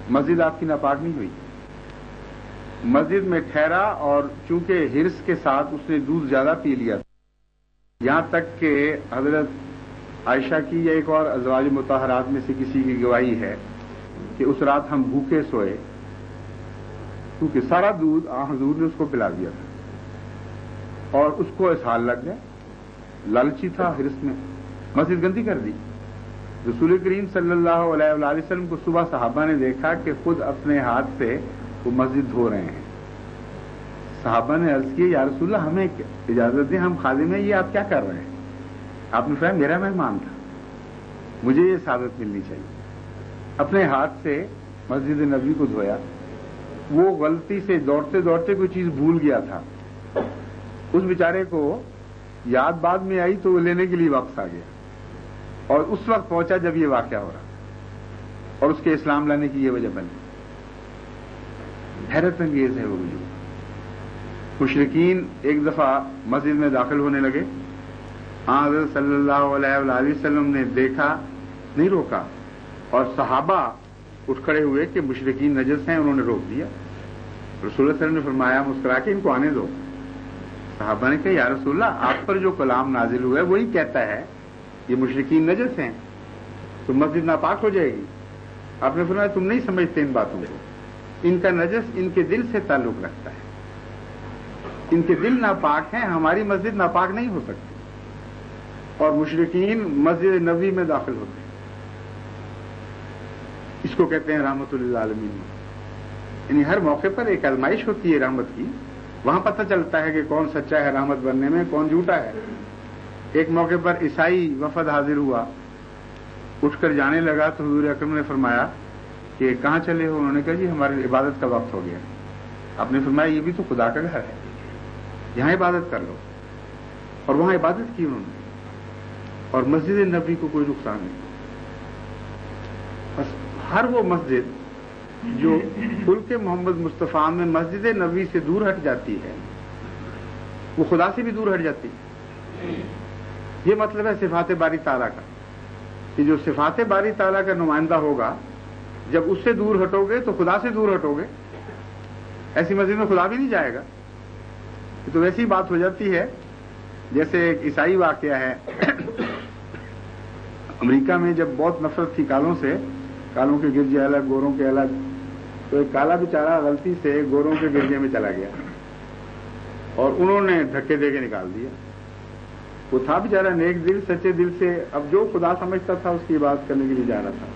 مسجد آپ کی ناپاک نہیں ہوئی، مسجد میں ٹھہرا، اور چونکہ ہرس کے ساتھ اس نے دودھ زیادہ پی لیا تھا، یہاں تک کہ حضرت عائشہ کی یا ایک اور ازواج مطہرات میں سے کسی کی گواہی ہے کہ اس رات ہم بھوکے سوئے کیونکہ سارا دودھ حضور نے اس کو پلا دیا تھا، اور اس کو اسہال لگ گیا، لالچی تھا، ہرس میں مسجد گندی کر دی۔ رسول کریم صلی اللہ علیہ وسلم کو صبح صحابہ نے دیکھا کہ خود اپنے ہاتھ سے وہ مسجد دھو رہے ہیں۔ صحابہ نے عرض کی یا رسول اللہ ہمیں اجازت دیں، ہم خادم ہیں، یہ آپ کیا کر رہے ہیں؟ آپ نے فرمایا میرا مہمان تھا، مجھے یہ سعادت ملنی چاہیے۔ اپنے ہاتھ سے مسجد نبوی کو دھویا۔ وہ غلطی سے دوڑتے دوڑتے کوئی چیز بھول گیا تھا، اس بیچارے کو یاد بعد میں آئی تو وہ لینے کے لیے واپس آ گیا، اور اس وقت پہنچا جب یہ واقعہ ہو رہا، اور اس کے اسلام لانے کی یہ وجہ بنی۔ حیرت انگیز ہے وہ وجود۔ مشرکین ایک دفعہ مسجد میں داخل ہونے لگے، حضرت صلی اللہ علیہ وسلم نے دیکھا، نہیں روکا، اور صحابہ اٹھ کھڑے ہوئے کہ مشرکین نجس ہیں، انہوں نے روک دیا۔ رسول اللہ صلی اللہ علیہ وسلم نے فرمایا مسکرا کے ان کو آنے دو۔ صحابہ نے کہا یا رسول اللہ آپ پر جو کلام نازل ہوا ہے وہی کہتا ہے یہ مشرکین نجس ہیں تو مسجد ناپاک ہو جائے گی۔ آپ نے فرمایا تم نہیں سمجھتے ان باتوں کو، ان کا نجس ان کے دل سے تعلق رکھتا ہے، ان کے دل ناپاک ہیں، ہماری مسجد ناپاک نہیں ہو سکتی، اور مشرکین مسجد نبوی میں داخل ہوتے ہیں۔ اس کو کہتے ہیں رحمت للعالمین۔ یعنی ہر موقع پر ایک آزمائش ہوتی ہے رحمت کی، وہاں پتہ چلتا ہے کہ کون سچا ہے رحمت بننے میں، کون جھوٹا ہے۔ ایک موقع پر عیسائی وفد حاضر ہوا، اٹھ کر جانے لگا تو حضور اکرم نے فرمایا کہ کہاں چلے ہو؟ انہوں نے کہا جی ہماری عبادت کا وقت ہو گیا۔ آپ نے فرمایا یہ بھی تو خدا کا گھر ہے، یہاں عبادت کر لو، اور وہاں عبادت کی انہوں نے، اور مسجد نبوی کو کوئی نقصان نہیں۔ بس ہر وہ مسجد جو ملک محمد مصطفیٰ میں مسجد نبوی سے دور ہٹ جاتی ہے وہ خدا سے بھی دور ہٹ جاتی ہے۔ یہ مطلب ہے صفات باری تعالیٰ کا، کہ جو صفات باری تعالیٰ کا نمائندہ ہوگا جب اس سے دور ہٹو گے تو خدا سے دور ہٹو گے، ایسی مسجد میں خدا بھی نہیں جائے گا۔ تو ویسی بات ہو جاتی ہے جیسے ایک عیسائی واقعہ ہے۔ امریکہ میں جب بہت نفرت تھی کالوں سے، کالوں کے گرجے الگ، گوروں کے الگ، تو ایک کالا بیچارہ غلطی سے گوروں کے گرجے میں چلا گیا اور انہوں نے دھکے دے کے نکال دیا۔ وہ تھا بیچارہ نیک دل، سچے دل سے، اب جو خدا سمجھتا تھا اس کی بات کرنے کے لیے جا رہا تھا،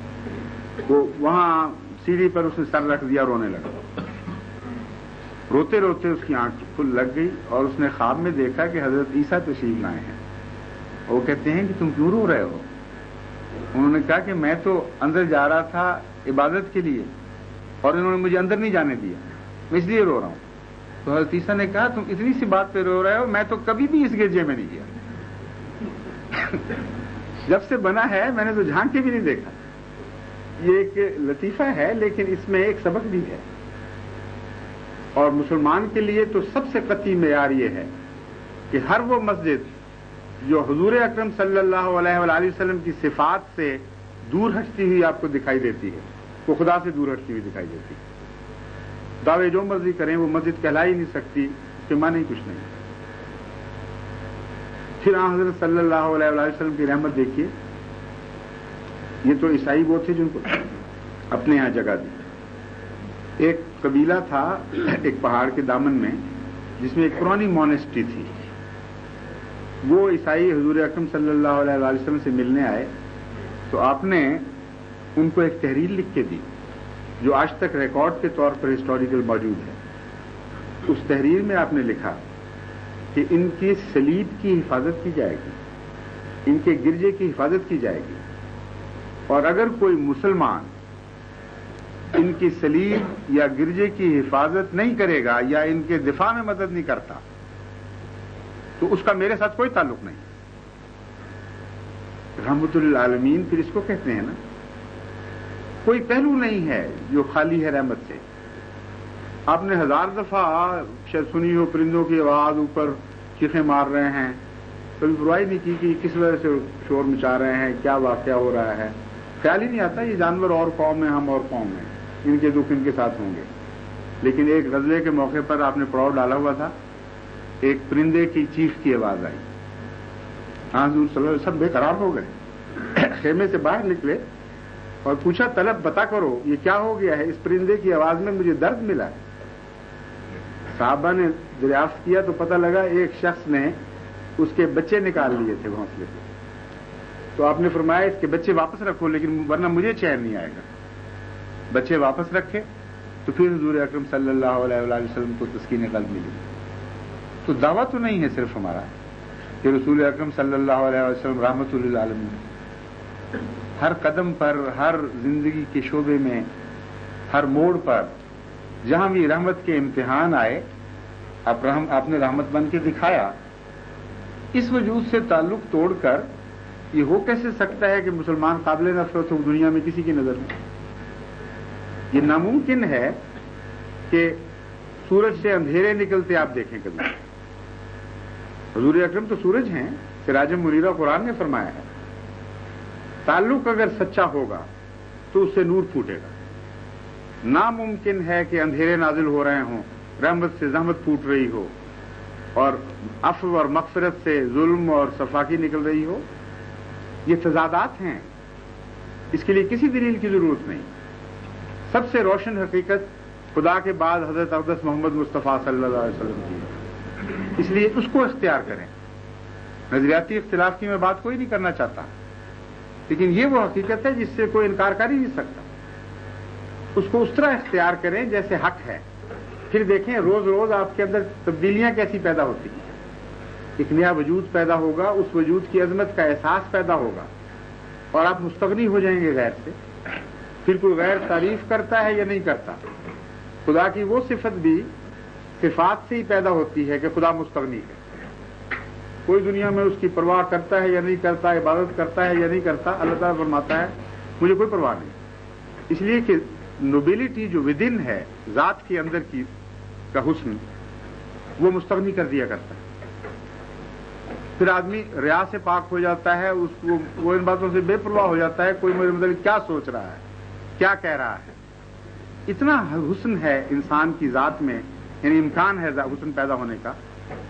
وہ وہاں سیڑھی پر اس نے سر رکھ دیا، رونے لگا۔ روتے روتے اس کی آنکھ کھل لگ گئی اور اس نے خواب میں دیکھا کہ حضرت عیسیٰ تشریف لائے ہیں۔ وہ کہتے ہیں کہ تم کیوں رو رہے ہو؟ انہوں نے کہا کہ میں تو اندر جا رہا تھا عبادت کے لیے اور انہوں نے مجھے اندر نہیں جانے دیا، میں اس لیے رو رہا ہوں۔ تو حضرت عیسیٰ نے کہا تم اتنی سی بات پہ رو رہے ہو، میں تو کبھی بھی اس گرجے میں نہیں گیا، جب سے بنا ہے میں نے تو جھانک کے بھی نہیں دیکھا۔ یہ ایک لطیفہ ہے لیکن اس میں ایک سبق بھی ہے، اور مسلمان کے لیے تو سب سے قطعی معیار یہ ہے کہ ہر وہ مسجد جو حضور اکرم صلی اللہ علیہ وآلہ وسلم کی صفات سے دور ہٹتی ہوئی آپ کو دکھائی دیتی ہے، وہ خدا سے دور ہٹتی ہوئی دکھائی دیتی ہے۔ دعوے جو مرضی کریں وہ مسجد کہلا ہی نہیں سکتی، اس کے معنی کچھ نہیں۔ پھر حضرت صلی اللہ علیہ وآلہ وسلم کی رحمت دیکھیے، یہ تو عیسائی وہ تھے جن کو اپنے ہاں جگہ دی۔ ایک قبیلہ تھا ایک پہاڑ کے دامن میں جس میں ایک پرانی مونسٹری تھی، وہ عیسائی حضور اکرم صلی اللہ علیہ وآلہ وسلم سے ملنے آئے تو آپ نے ان کو ایک تحریر لکھ کے دی جو آج تک ریکارڈ کے طور پر ہسٹوریکل موجود ہے۔ اس تحریر میں آپ نے لکھا کہ ان کی صلیب کی حفاظت کی جائے گی، ان کے گرجے کی حفاظت کی جائے گی، اور اگر کوئی مسلمان ان کی صلیب یا گرجے کی حفاظت نہیں کرے گا یا ان کے دفاع میں مدد نہیں کرتا تو اس کا میرے ساتھ کوئی تعلق نہیں۔ رحمت للعالمین پھر اس کو کہتے ہیں نا، کوئی پہلو نہیں ہے جو خالی ہے رحمت سے۔ آپ نے ہزار دفعہ شاید سنی ہو پرندوں کی آواز اوپر چیخیں مار رہے ہیں، کبھی برائی نہیں کی کہ کس وجہ سے شور مچا رہے ہیں، کیا واقعہ ہو رہا ہے، خیال ہی نہیں آتا یہ جانور اور قوم ہیں، ہم اور قوم ہیں، ان کے دکھ ان کے ساتھ ہوں گے۔ لیکن ایک غزلے کے موقع پر آپ نے پڑاؤ ڈالا ہوا تھا، ایک پرندے کی چیخ کی آواز آئی، حضور صلی اللہ علیہ وسلم بے قرار ہو گئے، خیمے سے باہر نکلے اور پوچھا طلب بتا کرو یہ کیا ہو گیا ہے، اس پرندے کی آواز میں مجھے درد ملا ہے۔ صحابہ نے دریافت کیا تو پتہ لگا ایک شخص نے اس کے بچے نکال لیے تھے گھونسلے سے، تو آپ نے فرمایا اس کے بچے واپس رکھو لیکن ورنہ مجھے چین نہیں آئے گا۔ بچے واپس رکھے تو پھر حضور اکرم صلی اللہ علیہ وآلہ وسلم کو تسکین قلب ملی۔ تو دعویٰ تو نہیں ہے صرف ہمارا کہ رسول اکرم صلی اللہ علیہ وسلم رحمت للعالمین، ہر قدم پر، ہر زندگی کے شعبے میں، ہر موڑ پر جہاں بھی رحمت کے امتحان آئے آپ نے رحمت بن کے دکھایا۔ اس وجود سے تعلق توڑ کر یہ ہو کیسے سکتا ہے کہ مسلمان قابل نفرت ہو دنیا میں کسی کی نظر میں؟ یہ ناممکن ہے کہ سورج سے اندھیرے نکلتے آپ دیکھیں کبھی۔ حضور اکرم تو سورج ہیں، سراج منیرہ قرآن نے فرمایا ہے۔ تعلق اگر سچا ہوگا تو اس سے نور پھوٹے گا۔ ناممکن ہے کہ اندھیرے نازل ہو رہے ہوں، رحمت سے زحمت پھوٹ رہی ہو اور عفو اور مغفرت سے ظلم اور صفاقی نکل رہی ہو۔ یہ تضادات ہیں، اس کے لیے کسی دلیل کی ضرورت نہیں۔ سب سے روشن حقیقت خدا کے بعد حضرت اقدس محمد مصطفیٰ صلی اللہ علیہ وسلم کی ہے، اس لیے اس کو اختیار کریں۔ نظریاتی اختلاف کی میں بات کوئی نہیں کرنا چاہتا، لیکن یہ وہ حقیقت ہے جس سے کوئی انکار کر ہی نہیں سکتا۔ اس کو اس طرح اختیار کریں جیسے حق ہے، پھر دیکھیں روز روز آپ کے اندر تبدیلیاں کیسی پیدا ہوتی ہیں. ایک نیا وجود پیدا ہوگا, اس وجود کی عظمت کا احساس پیدا ہوگا اور آپ مستغنی ہو جائیں گے غیر سے. پھر کوئی غیر تعریف کرتا ہے یا نہیں کرتا. خدا کی وہ صفت بھی صفات سے ہی پیدا ہوتی ہے کہ خدا مستغنی ہے. کوئی دنیا میں اس کی پرواہ کرتا ہے یا نہیں کرتا, عبادت کرتا ہے یا نہیں کرتا, اللہ تعالیٰ فرماتا ہے مجھے کوئی پرواہ نہیں. اس لیے کہ نوبیلٹی جو ودن ہے, ذات کے اندر کی کا حسن, وہ مستغنی کر دیا کرتا ہے. پھر آدمی ریا سے پاک ہو جاتا ہے, اس کو وہ ان باتوں سے بے پرواہ ہو جاتا ہے, کوئی میرے مطلب کیا سوچ رہا ہے, کیا کہہ رہا ہے. اتنا حسن ہے انسان کی ذات میں, یعنی امکان ہے حسن پیدا ہونے کا,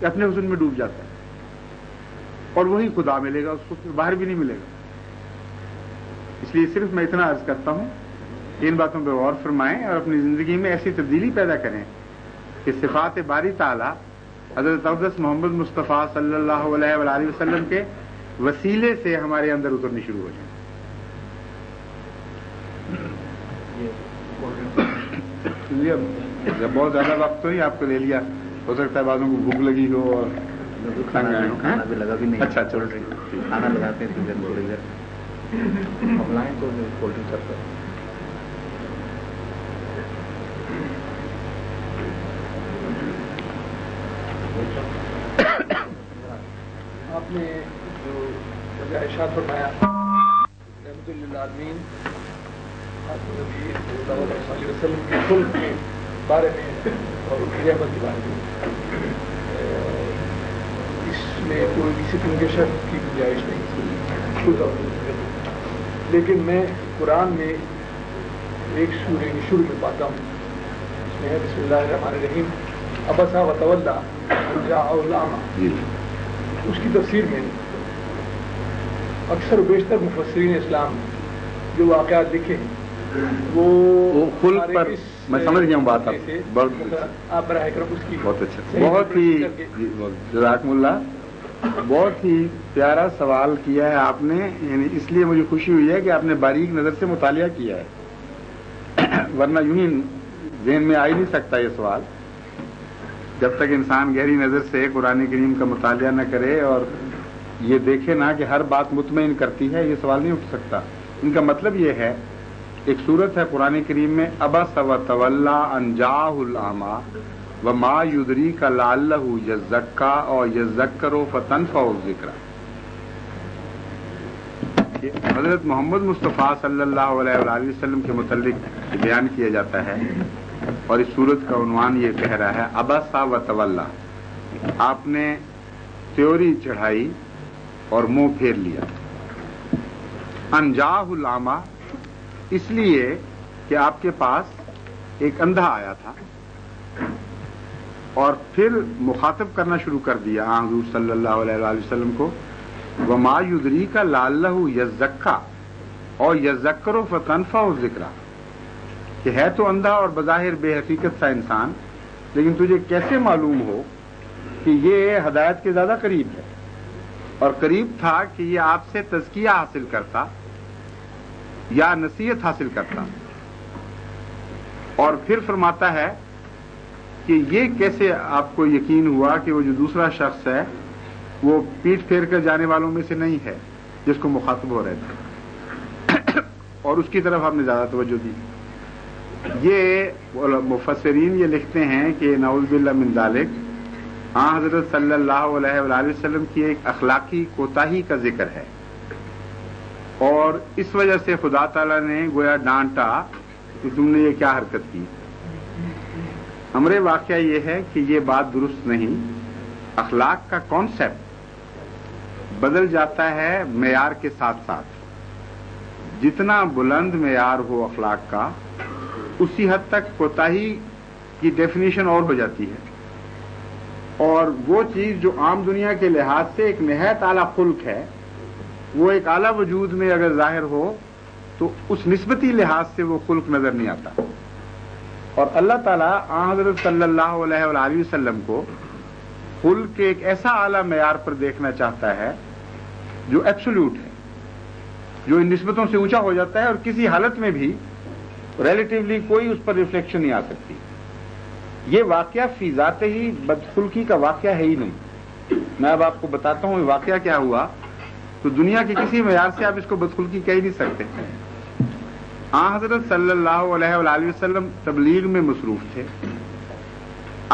کہ اپنے حسن میں ڈوب جاتا ہے اور وہی خدا ملے گا, اس کو باہر بھی نہیں ملے گا. اس لیے صرف میں اتنا عرض کرتا ہوں کہ ان باتوں پہ غور فرمائیں اور اپنی زندگی میں ایسی تبدیلی پیدا کریں کہ صفات باری تعالی حضرت اقدس محمد مصطفیٰ صلی اللہ علیہ وآلہ وسلم کے وسیلے سے ہمارے اندر اترنی شروع ہو جائیں. بہت زیادہ وقت تو نہیں آپ کو لے لیا, ہو سکتا ہے بعضوں کو بھوک لگی ہو اور کھانا بھی لگا بھی نہیں. اچھا چلو کھانا لگاتے ہیں تھوڑی دیر لائیں تو کولڈ ڈرنک کرتا ہے. آپ نے جو ارشاد فرمایا رحمۃ للعالمین نبی صلی اللہ علیہ وسلم کے خلق کے بارے میں اور ان کی رحمت کے بارے میں, اس میں کوئی کسی قسم کے شک کی گنجائش نہیں. لیکن میں قرآن میں ایک سورہ کی شروع میں پاتا ہوں, اس میں ہے بسم اللہ الرحمن الرحیم عبسا وتولی ان جاءہ الاعمی. اس کی تفسیر میں اکثر و بیشتر مفسرین اسلام جو واقعات لکھے ہیں وہ خلق پر, میں سمجھ گیا ہوں بات آپ براہ کرم اس کی بہت اچھا, بہت ہی جزاکم اللہ, بہت ہی پیارا سوال کیا ہے آپ نے. یعنی اس لیے مجھے خوشی ہوئی ہے کہ آپ نے باریک نظر سے مطالعہ کیا ہے, ورنہ یوں ہی ذہن میں آ ہی نہیں سکتا یہ سوال. جب تک انسان گہری نظر سے قرآن کریم کا مطالعہ نہ کرے اور یہ دیکھے نا کہ ہر بات مطمئن کرتی ہے, یہ سوال نہیں اٹھ سکتا. ان کا مطلب یہ ہے, ایک صورت ہے قرآن کریم میں عبس وتولی ان جاءہ الاعمی وما یدریک لعلہ یزکی اور یذکر فتنفعہ الذکری. حضرت محمد مصطفیٰ صلی اللہ علیہ وآلہ وسلم کے متعلق بیان کیا جاتا ہے اور اس صورت کا عنوان یہ کہہ رہا ہے عبس وتولی. آپ نے تیوری چڑھائی اور منہ پھیر لیا. ان جاءہ الاعمی اس لیے کہ آپ کے پاس ایک اندھا آیا تھا اور پھر مخاطب کرنا شروع کر دیا حضور صلی اللہ علیہ وآلہ وسلم کو, وما یدریک لعلہ یزکی اور یذکر فتنفعہ الذکری, کہ ہے تو اندھا اور بظاہر بے حقیقت سا انسان, لیکن تجھے کیسے معلوم ہو کہ یہ ہدایت کے زیادہ قریب ہے, اور قریب تھا کہ یہ آپ سے تزکیہ حاصل کرتا یا نصیحت حاصل کرتا. اور پھر فرماتا ہے کہ یہ کیسے آپ کو یقین ہوا کہ وہ جو دوسرا شخص ہے وہ پیٹھ پھیر کر جانے والوں میں سے نہیں ہے جس کو مخاطب ہو رہے تھے, اور اس کی طرف آپ نے زیادہ توجہ دی. یہ مفسرین یہ لکھتے ہیں کہ نعوذ باللہ من ذالک حضرت صلی اللہ علیہ وآلہ وسلم کی ایک اخلاقی کوتاہی کا ذکر ہے, اور اس وجہ سے خدا تعالیٰ نے گویا ڈانٹا کہ تم نے یہ کیا حرکت کی. امر واقعہ یہ ہے کہ یہ بات درست نہیں. اخلاق کا کانسیپٹ بدل جاتا ہے معیار کے ساتھ ساتھ. جتنا بلند معیار ہو اخلاق کا, اسی حد تک کوتاہی کی ڈیفینیشن اور ہو جاتی ہے. اور وہ چیز جو عام دنیا کے لحاظ سے ایک نہایت اعلیٰ خلق ہے, وہ ایک اعلیٰ وجود میں اگر ظاہر ہو تو اس نسبتی لحاظ سے وہ خلق نظر نہیں آتا. اور اللہ تعالیٰ حضرت صلی اللہ علیہ وآلہ وسلم کو خلق کے ایک ایسا اعلیٰ معیار پر دیکھنا چاہتا ہے جو ایبسولوٹ ہے, جو ان نسبتوں سے اونچا ہو جاتا ہے اور کسی حالت میں بھی ریلیٹیولی کوئی اس پر ریفلیکشن نہیں آ سکتی. یہ واقعہ فی ذات ہی بدخلقی کا واقعہ ہے ہی نہیں. میں اب آپ کو بتاتا ہوں یہ واقعہ کیا ہوا. تو دنیا کے کسی معیار سے آپ اس کو بدخلقی کہہ نہیں سکتے. حضرت صلی اللہ علیہ وآلہ وسلم تبلیغ میں مصروف تھے.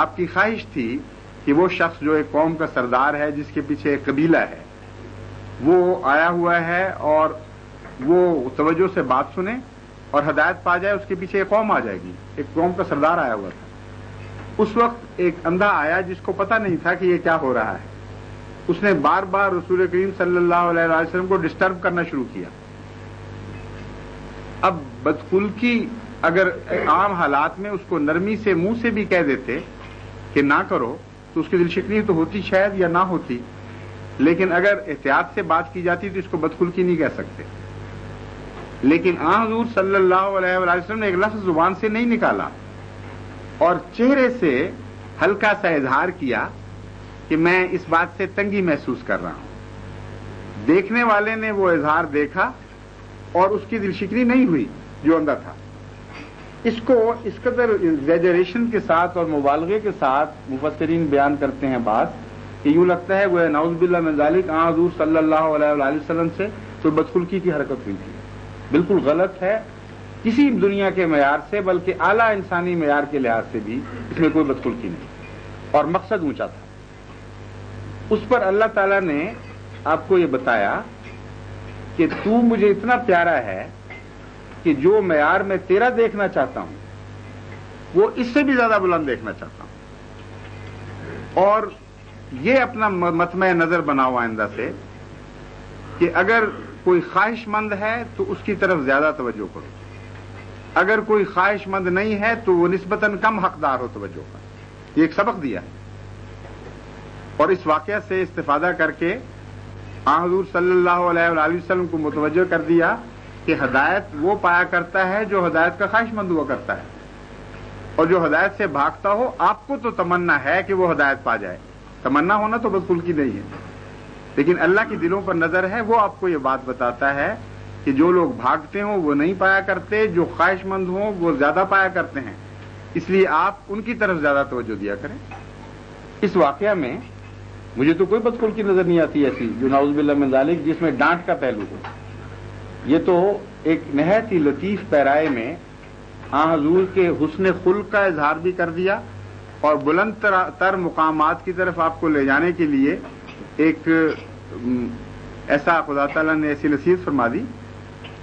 آپ کی خواہش تھی کہ وہ شخص جو ایک قوم کا سردار ہے، جس کے پیچھے ایک قبیلہ ہے، وہ آیا ہوا ہے اور وہ توجہ سے بات سنے اور ہدایت پا جائے. اس کے پیچھے ایک قوم آ جائے گی. ایک قوم کا سردار آیا ہوا تھا. اس وقت ایک اندھا آیا جس کو پتہ نہیں تھا کہ یہ کیا ہو رہا ہے. اس نے بار بار رسول کریم صلی اللہ علیہ وسلم کو ڈسٹرب کرنا شروع کیا. اب بدخلقی اگر عام حالات میں اس کو نرمی سے منہ سے بھی کہہ دیتے کہ نہ کرو تو اس کی دل شکنی تو ہوتی شاید یا نہ ہوتی، لیکن اگر احتیاط سے بات کی جاتی تو اس کو بدخلقی نہیں کہہ سکتے. لیکن حضور صلی اللہ علیہ وسلم نے ایک لفظ زبان سے نہیں نکالا اور چہرے سے ہلکا سا اظہار کیا کہ میں اس بات سے تنگی محسوس کر رہا ہوں. دیکھنے والے نے وہ اظہار دیکھا اور اس کی دل شکنی نہیں ہوئی جو اندھا تھا. اس کو اس قدر ایگزیجریشن کے ساتھ اور مبالغے کے ساتھ مفسرین بیان کرتے ہیں بات کہ یوں لگتا ہے وہ نعوذ باللہ من ذالک حضور صلی اللہ علیہ وآلہ وسلم سے تو بدخلقی کی حرکت ہوئی تھی. بالکل غلط ہے کسی دنیا کے معیار سے، بلکہ اعلیٰ انسانی معیار کے لحاظ سے بھی اس میں کوئی بدخلقی نہیں اور مقصد اونچا تھا. اس پر اللہ تعالیٰ نے آپ کو یہ بتایا کہ تو مجھے اتنا پیارا ہے کہ جو معیار میں تیرا دیکھنا چاہتا ہوں وہ اس سے بھی زیادہ بلند دیکھنا چاہتا ہوں. اور یہ اپنا مطمع نظر بناؤ آئندہ سے کہ اگر کوئی خواہش مند ہے تو اس کی طرف زیادہ توجہ کرو، اگر کوئی خواہش مند نہیں ہے تو وہ نسبتاً کم حقدار ہو توجہ کا. یہ ایک سبق دیا ہے اور اس واقعہ سے استفادہ کر کے حضور صلی اللہ علیہ وآلہ وسلم کو متوجہ کر دیا کہ ہدایت وہ پایا کرتا ہے جو ہدایت کا خواہش مند ہوا کرتا ہے، اور جو ہدایت سے بھاگتا ہو آپ کو تو تمنا ہے کہ وہ ہدایت پا جائے. تمنا ہونا تو بدخلقی نہیں ہے، لیکن اللہ کی دلوں پر نظر ہے. وہ آپ کو یہ بات بتاتا ہے کہ جو لوگ بھاگتے ہوں وہ نہیں پایا کرتے، جو خواہش مند ہوں وہ زیادہ پایا کرتے ہیں. اس لیے آپ ان کی طرف زیادہ توجہ دیا کریں. اس واقعہ میں مجھے تو کوئی بدخلقی نظر نہیں آتی ایسی جو نعوذ باللہ من ذالک جس میں ڈانٹ کا پہلو ہو. یہ تو ایک نہایت ہی لطیف پیرائے میں حضور کے حسن خلق کا اظہار بھی کر دیا اور بلند تر مقامات کی طرف آپ کو لے جانے کے لیے ایک ایسا خدا تعالیٰ نے ایسی نصیحت فرما دی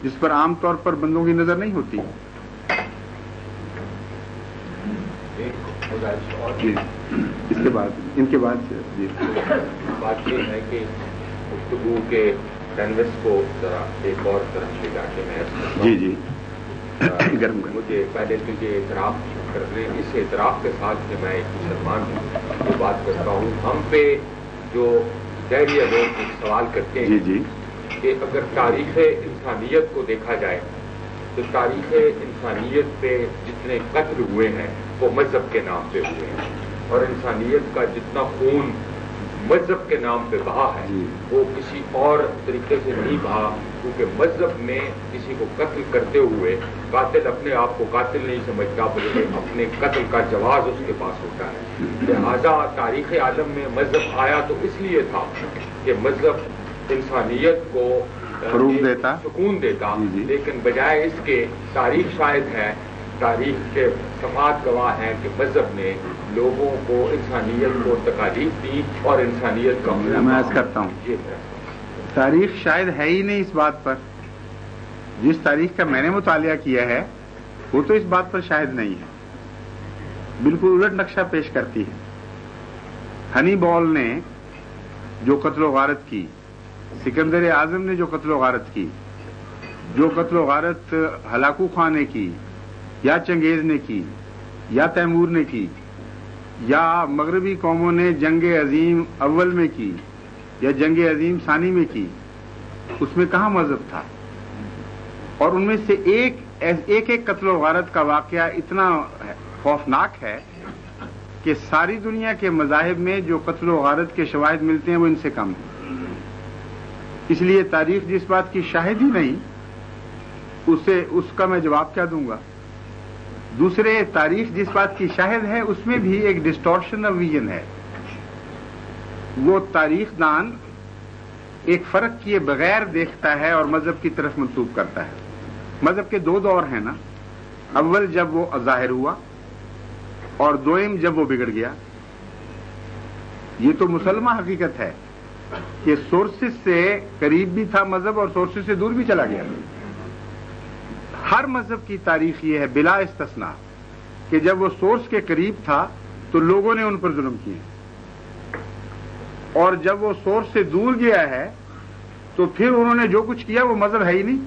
جس پر عام طور پر بندوں کی نظر نہیں ہوتی. جی اس کے بعد ان کے بعد جی بات یہ ہے کہ گفتگو کے کینوس کو ذرا ایک اور طرف لے جا کے میں جی جی گرم مجھے پہلے تو یہ اعتراف کرنے اس اعتراف کے ساتھ کہ میں ایک مسلمان ہوں یہ بات کرتا ہوں. ہم پہ جو دہریہ لوگ سوال کرتے ہیں جی کہ اگر تاریخ انسانیت کو دیکھا جائے تو تاریخ انسانیت پہ جتنے قتل ہوئے ہیں وہ مذہب کے نام پہ ہوئے ہیں اور انسانیت کا جتنا خون مذہب کے نام پہ بہا ہے وہ کسی اور طریقے سے نہیں بہا کیونکہ مذہب میں کسی کو قتل کرتے ہوئے قاتل اپنے آپ کو قاتل نہیں سمجھتا بلکہ اپنے قتل کا جواز اس کے پاس ہوتا ہے. لہذا تاریخ عالم میں مذہب آیا تو اس لیے تھا کہ مذہب انسانیت کو فروغ دیتا سکون دیتا لیکن بجائے اس کے تاریخ شاید ہے تاریخ کے صفات گواہ ہیں کہ مذہب نے لوگوں کو انسانیت کو تکالیف دی اور انسانیت کا میں عرض کرتا ہوں تاریخ شاید ہے ہی نہیں اس بات پر. جس تاریخ کا میں نے مطالعہ کیا ہے وہ تو اس بات پر شاہد نہیں ہے. بالکل الٹ نقشہ پیش کرتی ہے. ہنی بال نے جو قتل و غارت کی، سکندر اعظم نے جو قتل و غارت کی، جو قتل و غارت ہلاکو خان نے کی یا چنگیز نے کی یا تیمور نے کی یا مغربی قوموں نے جنگ عظیم اول میں کی یا جنگ عظیم ثانی میں کی، اس میں کہاں مذہب تھا؟ اور ان میں سے ایک قتل و غارت کا واقعہ اتنا خوفناک ہے کہ ساری دنیا کے مذاہب میں جو قتل و غارت کے شواہد ملتے ہیں وہ ان سے کم ہیں. اس لیے تاریخ جس بات کی شاہد ہی نہیں اس کا میں جواب کیا دوں گا. دوسرے تاریخ جس بات کی شاہد ہے اس میں بھی ایک ڈسٹورشن آف ویژن ہے. وہ تاریخ دان ایک فرق کیے بغیر دیکھتا ہے اور مذہب کی طرف منسوب کرتا ہے. مذہب کے دو دور ہیں نا، اول جب وہ ظاہر ہوا اور دوئم جب وہ بگڑ گیا. یہ تو مسلمہ حقیقت ہے کہ سورسز سے قریب بھی تھا مذہب اور سورسز سے دور بھی چلا گیا. ہر مذہب کی تاریخ یہ ہے بلا استثناء کہ جب وہ سورس کے قریب تھا تو لوگوں نے ان پر ظلم کیے، اور جب وہ سورس سے دور گیا ہے تو پھر انہوں نے جو کچھ کیا وہ مذہب ہے ہی نہیں،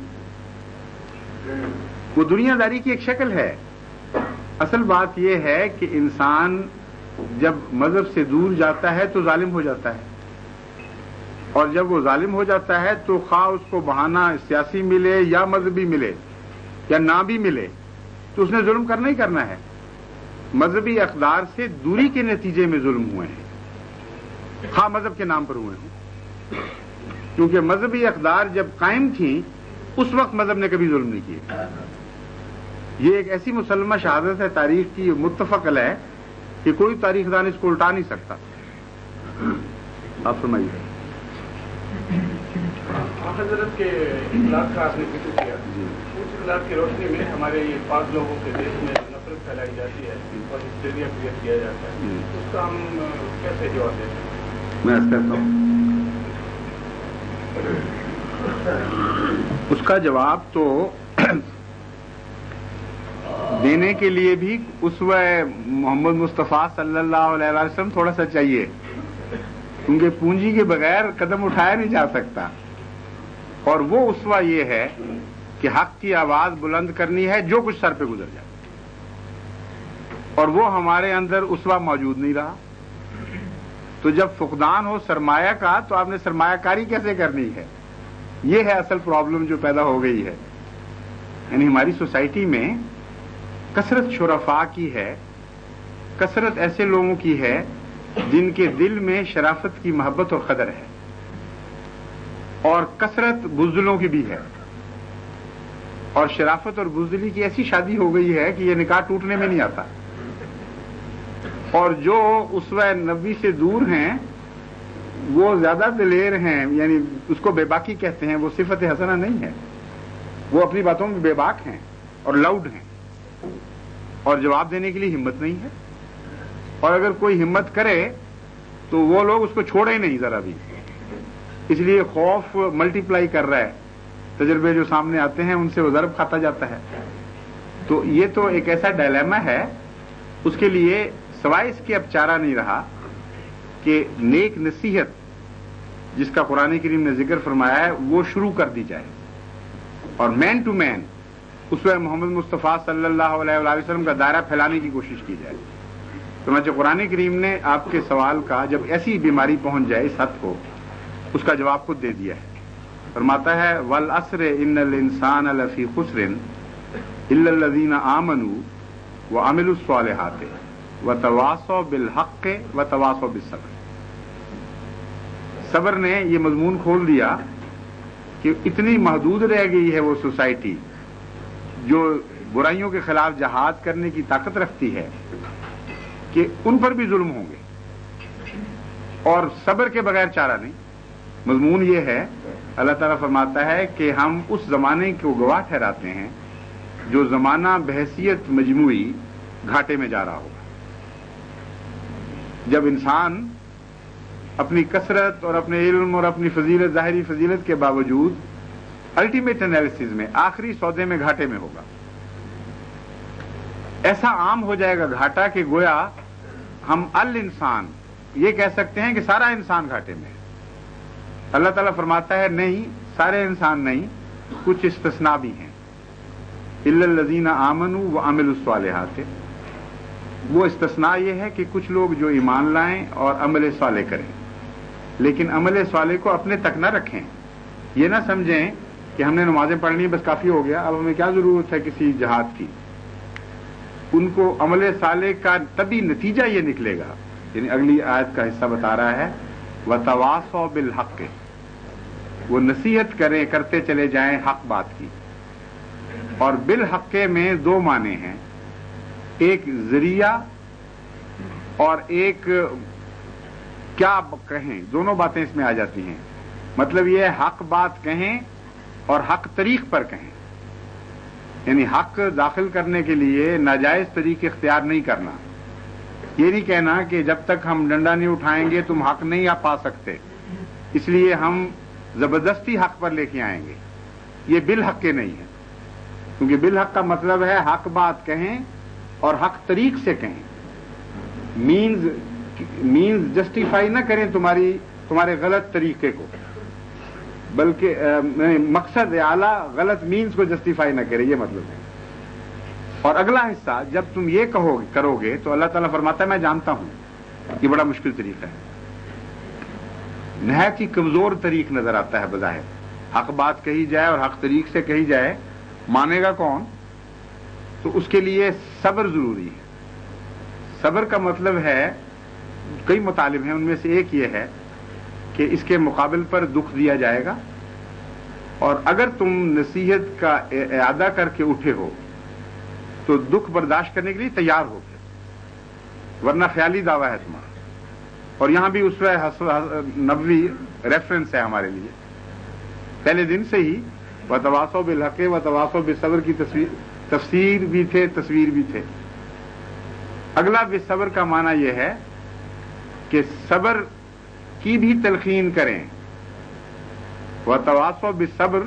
وہ دنیا داری کی ایک شکل ہے. اصل بات یہ ہے کہ انسان جب مذہب سے دور جاتا ہے تو ظالم ہو جاتا ہے، اور جب وہ ظالم ہو جاتا ہے تو خواہ اس کو بہانہ سیاسی ملے یا مذہبی ملے یا نہ بھی ملے تو اس نے ظلم کرنا ہی کرنا ہے. مذہبی اقدار سے دوری کے نتیجے میں ظلم ہوئے ہیں، خواہ مذہب کے نام پر ہوئے ہیں، کیونکہ مذہبی اقدار جب قائم تھیں اس وقت مذہب نے کبھی ظلم نہیں کیے. یہ ایک ایسی مسلمہ شہادت ہے تاریخ کی، متفق علیہ ہے کہ کوئی تاریخ دان اس کو الٹا نہیں سکتا. آپ فرمائیے. حضرت کے اخلاق کا آپ نے ذکر کیا، اس اخلاق کی روشنی میں ہمارے یہ پاک لوگوں کے دیش میں نفرت پھیلائی جاتی ہے اور ہسٹیریا کریٹ کیا جاتا ہے، اس کا ہم کیسے جواب دیتے ہیں؟ میں عرض کرتا ہوں، اس کا جواب تو دینے کے لیے بھی اسوہ محمد مصطفیٰ صلی اللہ علیہ وسلم تھوڑا سا چاہیے، کیونکہ پونجی کے بغیر قدم اٹھایا نہیں جا سکتا. اور وہ اسوہ یہ ہے کہ حق کی آواز بلند کرنی ہے جو کچھ سر پہ گزر جائے، اور وہ ہمارے اندر اسوہ موجود نہیں رہا. تو جب فقدان ہو سرمایہ کا تو آپ نے سرمایہ کاری کیسے کرنی ہے؟ یہ ہے اصل پرابلم جو پیدا ہو گئی ہے. یعنی ہماری سوسائٹی میں کثرت شرفاء کی ہے، کثرت ایسے لوگوں کی ہے جن کے دل میں شرافت کی محبت اور قدر ہے، اور کثرت بزدلوں کی بھی ہے. اور شرافت اور بزدلی کی ایسی شادی ہو گئی ہے کہ یہ نکاح ٹوٹنے میں نہیں آتا. اور جو اسوہ نبی سے دور ہیں وہ زیادہ دلیر ہیں، یعنی اس کو بے باکی کہتے ہیں، وہ صفت حسنہ نہیں ہے. وہ اپنی باتوں میں بے باک ہیں اور لاؤڈ ہیں، اور جواب دینے کے لیے ہمت نہیں ہے. اور اگر کوئی ہمت کرے تو وہ لوگ اس کو چھوڑے نہیں ذرا بھی. اس لیے خوف ملٹی پلائی کر رہا ہے، تجربے جو سامنے آتے ہیں ان سے وہ ضرب کھاتا جاتا ہے. تو یہ تو ایک ایسا ڈائلیما ہے، اس کے لیے سوائے اس کے اب چارہ نہیں رہا کہ نیک نصیحت جس کا قرآن کریم نے ذکر فرمایا ہے وہ شروع کر دی جائے، اور مین ٹو مین اسوہ محمد مصطفیٰ صلی اللہ علیہ وسلم کا دائرہ پھیلانے کی کوشش کی جائے. چنانچہ قرآن کریم نے آپ کے سوال کا جب ایسی بیماری پہنچ جائے اس حد کو، اس کا جواب خود دے دیا ہے. فرماتا ہے والعصر ان الانسان لفی خسر الا الذین آمنوا وعملوا الصالحات وتواصوا بالحق وتواصوا بالصبر. صبر نے یہ مضمون کھول دیا کہ اتنی محدود رہ گئی ہے وہ سوسائٹی جو برائیوں کے خلاف جہاد کرنے کی طاقت رکھتی ہے کہ ان پر بھی ظلم ہوں گے، اور صبر کے بغیر چارہ نہیں. مضمون یہ ہے، اللہ تعالیٰ فرماتا ہے کہ ہم اس زمانے کو گواہ ٹھہراتے ہیں جو زمانہ بحیثیت مجموعی گھاٹے میں جا رہا ہوگا. جب انسان اپنی کثرت اور اپنے علم اور اپنی فضیلت، ظاہری فضیلت کے باوجود الٹیمیٹ انالیسز میں آخری سودے میں گھاٹے میں ہوگا. ایسا عام ہو جائے گا گھاٹا کہ گویا ہم الانسان یہ کہہ سکتے ہیں کہ سارا انسان گھاٹے میں ہے. اللہ تعالیٰ فرماتا ہے نہیں، سارے انسان نہیں، کچھ استثناء بھی ہیں. الا الذین آمنوا وعملوا الصالحات. وہ استثناء یہ ہے کہ کچھ لوگ جو ایمان لائیں اور عمل صالح کریں، لیکن عمل صالح کو اپنے تک نہ رکھیں. یہ نہ سمجھیں کہ ہم نے نمازیں پڑھنی بس کافی ہو گیا، اب ہمیں کیا ضرورت ہے کسی جہاد کی. ان کو عمل صالح کا تبھی نتیجہ یہ نکلے گا، یعنی اگلی آیت کا حصہ بتا رہا ہے وتواصوا بالحق. وہ نصیحت کرتے چلے جائیں حق بات کی. اور بالحق میں دو معنی ہیں. ایک ذریعہ اور ایک کیا کہیں، دونوں باتیں اس میں آ جاتی ہیں. مطلب یہ حق بات کہیں اور حق طریق پر کہیں، یعنی حق داخل کرنے کے لیے ناجائز طریقے اختیار نہیں کرنا. یہ نہیں کہنا کہ جب تک ہم ڈنڈا نہیں اٹھائیں گے تم حق نہیں پا سکتے، اس لیے ہم زبردستی حق پر لے کے آئیں گے. یہ بالحق کے نہیں ہے، کیونکہ بالحق کا مطلب ہے حق بات کہیں اور حق طریق سے کہیں. مینز جسٹیفائی نہ کریں تمہارے غلط طریقے کو، بلکہ مقصد اعلیٰ غلط مینز کو جسٹیفائی نہ کرے، یہ مطلب ہے. اور اگلا حصہ جب تم یہ کرو گے تو اللہ تعالیٰ فرماتا ہے میں جانتا ہوں یہ بڑا مشکل طریقہ ہے، نہایت ہی کمزور طریق نظر آتا ہے بظاہر. حق بات کہی جائے اور حق طریق سے کہی جائے، مانے گا کون؟ تو اس کے لیے صبر ضروری ہے. صبر کا مطلب ہے کئی مطالب ہیں، ان میں سے ایک یہ ہے کہ اس کے مقابل پر دکھ دیا جائے گا، اور اگر تم نصیحت کا اعادہ کر کے اٹھے ہو تو دکھ برداشت کرنے کے لیے تیار ہو گئے، ورنہ خیالی دعویٰ ہے تمہارا. اور یہاں بھی اسوہ نبوی ریفرنس ہے ہمارے لیے. پہلے دن سے ہی وتواصوا بالحق وتواصوا بالصبر کی تفسیر بھی تھے، تصویر بھی تھے. اگلا بالصبر کا معنی یہ ہے کہ صبر کی بھی تلقین کریں. وتواصوا بالصبر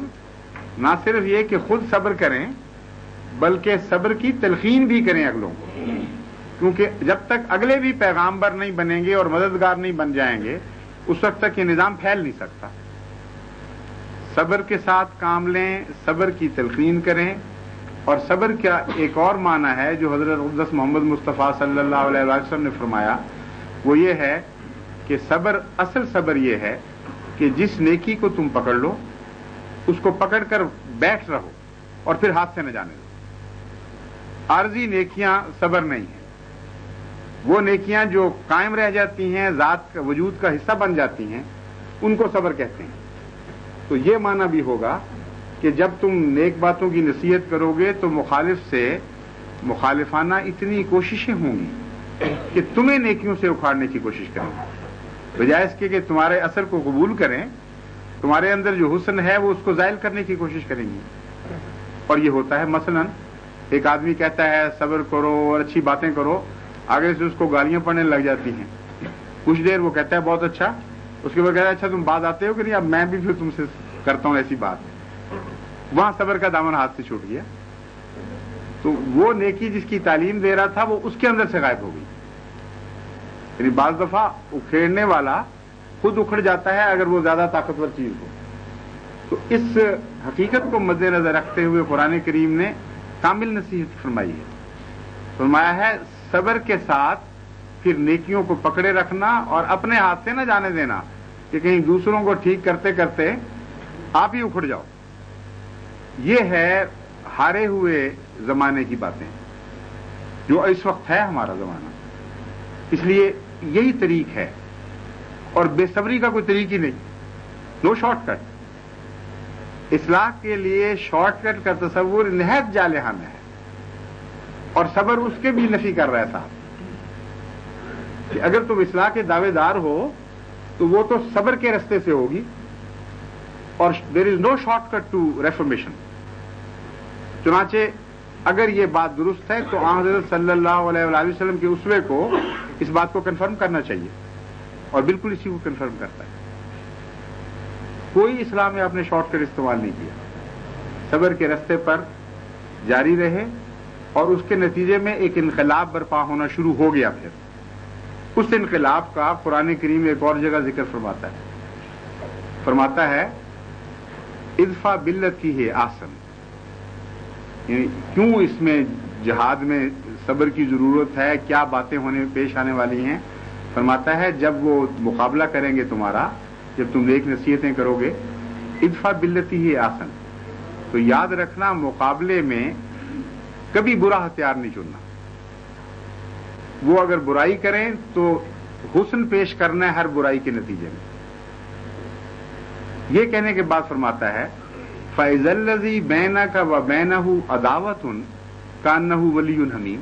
نہ صرف یہ کہ خود صبر کریں بلکہ صبر کی تلقین بھی کریں اگلوں کو، کیونکہ جب تک اگلے بھی پیغامبر نہیں بنیں گے اور مددگار نہیں بن جائیں گے اس وقت تک یہ نظام پھیل نہیں سکتا. صبر کے ساتھ کام لیں، صبر کی تلقین کریں. اور صبر کا ایک اور معنی ہے جو حضرت اقدس محمد مصطفیٰ صلی اللہ علیہ وسلم نے فرمایا، وہ یہ ہے کہ اصل صبر یہ ہے کہ جس نیکی کو تم پکڑ لو اس کو پکڑ کر بیٹھ رہو اور پھر ہاتھ سے نہ جانے دو. عارضی نیکیاں صبر نہیں ہیں. وہ نیکیاں جو قائم رہ جاتی ہیں، ذات کا وجود کا حصہ بن جاتی ہیں، ان کو صبر کہتے ہیں. تو یہ معنی بھی ہوگا کہ جب تم نیک باتوں کی نصیحت کرو گے تو مخالف سے مخالفانہ اتنی کوششیں ہوں گی کہ تمہیں نیکیوں سے اکھاڑنے کی کوشش کریں گے، بجائے اس کے کہ تمہارے اثر کو قبول کریں. تمہارے اندر جو حسن ہے وہ اس کو زائل کرنے کی کوشش کریں گی. اور یہ ہوتا ہے، مثلا ایک آدمی کہتا ہے صبر کرو اور اچھی باتیں کرو، آگے سے اس کو گالیاں پڑنے لگ جاتی ہیں. کچھ دیر وہ کہتا ہے بہت اچھا، اس کے بعد کہتا ہے اچھا تم بات آتے ہو کہ نہیں، اب میں بھی پھر تم سے کرتا ہوں ایسی بات. وہاں صبر کا دامن ہاتھ سے چھوٹ گیا. تو وہ نیکی جس کی تعلیم دے رہا تھا وہ اس کے اندر سے غائب ہو گئی. یعنی بعض دفعہ اکھیڑنے والا خود اکھڑ جاتا ہے اگر وہ زیادہ طاقتور چیز ہو. تو اس حقیقت کو مد نظر رکھتے ہوئے قرآن کریم نے کامل نصیحت فرمائی ہے. فرمایا ہے صبر کے ساتھ پھر نیکیوں کو پکڑے رکھنا اور اپنے ہاتھ سے نہ جانے دینا کہ کہیں دوسروں کو ٹھیک کرتے کرتے آپ ہی اکھڑ جاؤ. یہ ہے ہارے ہوئے زمانے کی باتیں جو اس وقت ہے ہمارا زمانہ. اس لیے یہی طریق ہے اور بے صبری کا کوئی طریق ہی نہیں. نو شارٹ کٹ. اصلاح کے لیے شارٹ کٹ کا تصور نہایت جالحانہ ہے اور صبر اس کے بھی نفی کر رہا ہے صاحب کہ اگر تم اصلاح کے دعوے دار ہو تو وہ تو صبر کے رستے سے ہوگی اور دیر از نو شارٹ کٹ ٹو ریفارمیشن. چنانچہ اگر یہ بات درست ہے تو حضرت صلی اللہ علیہ وآلہ وسلم کے اسوے کو اس بات کو کنفرم کرنا چاہیے اور بالکل اسی کو کنفرم کرتا ہے. کوئی اسلام میں آپ نے شارٹ کٹ استعمال نہیں کیا. صبر کے رستے پر جاری رہے اور اس کے نتیجے میں ایک انقلاب برپا ہونا شروع ہو گیا. پھر اس انقلاب کا قرآن کریم ایک اور جگہ ذکر فرماتا ہے ادفع باللتی ہے آسن. یعنی کیوں اس میں جہاد میں صبر کی ضرورت ہے، کیا باتیں پیش آنے والی ہیں. فرماتا ہے جب وہ مقابلہ کریں گے تمہارا، جب تم ایک نصیحتیں کرو گے ادفع باللتی ہی آسن، تو یاد رکھنا مقابلے میں کبھی برا ہتھیار نہیں چننا. وہ اگر برائی کریں تو حسن پیش کرنا ہے ہر برائی کے نتیجے میں. یہ کہنے کے بعد فرماتا ہے فَإِذَا الَّذِي بَيْنَكَ وَبَيْنَهُ عَدَاوَةٌ كَأَنَّهُ وَلِيٌّ حَمِيمٌ.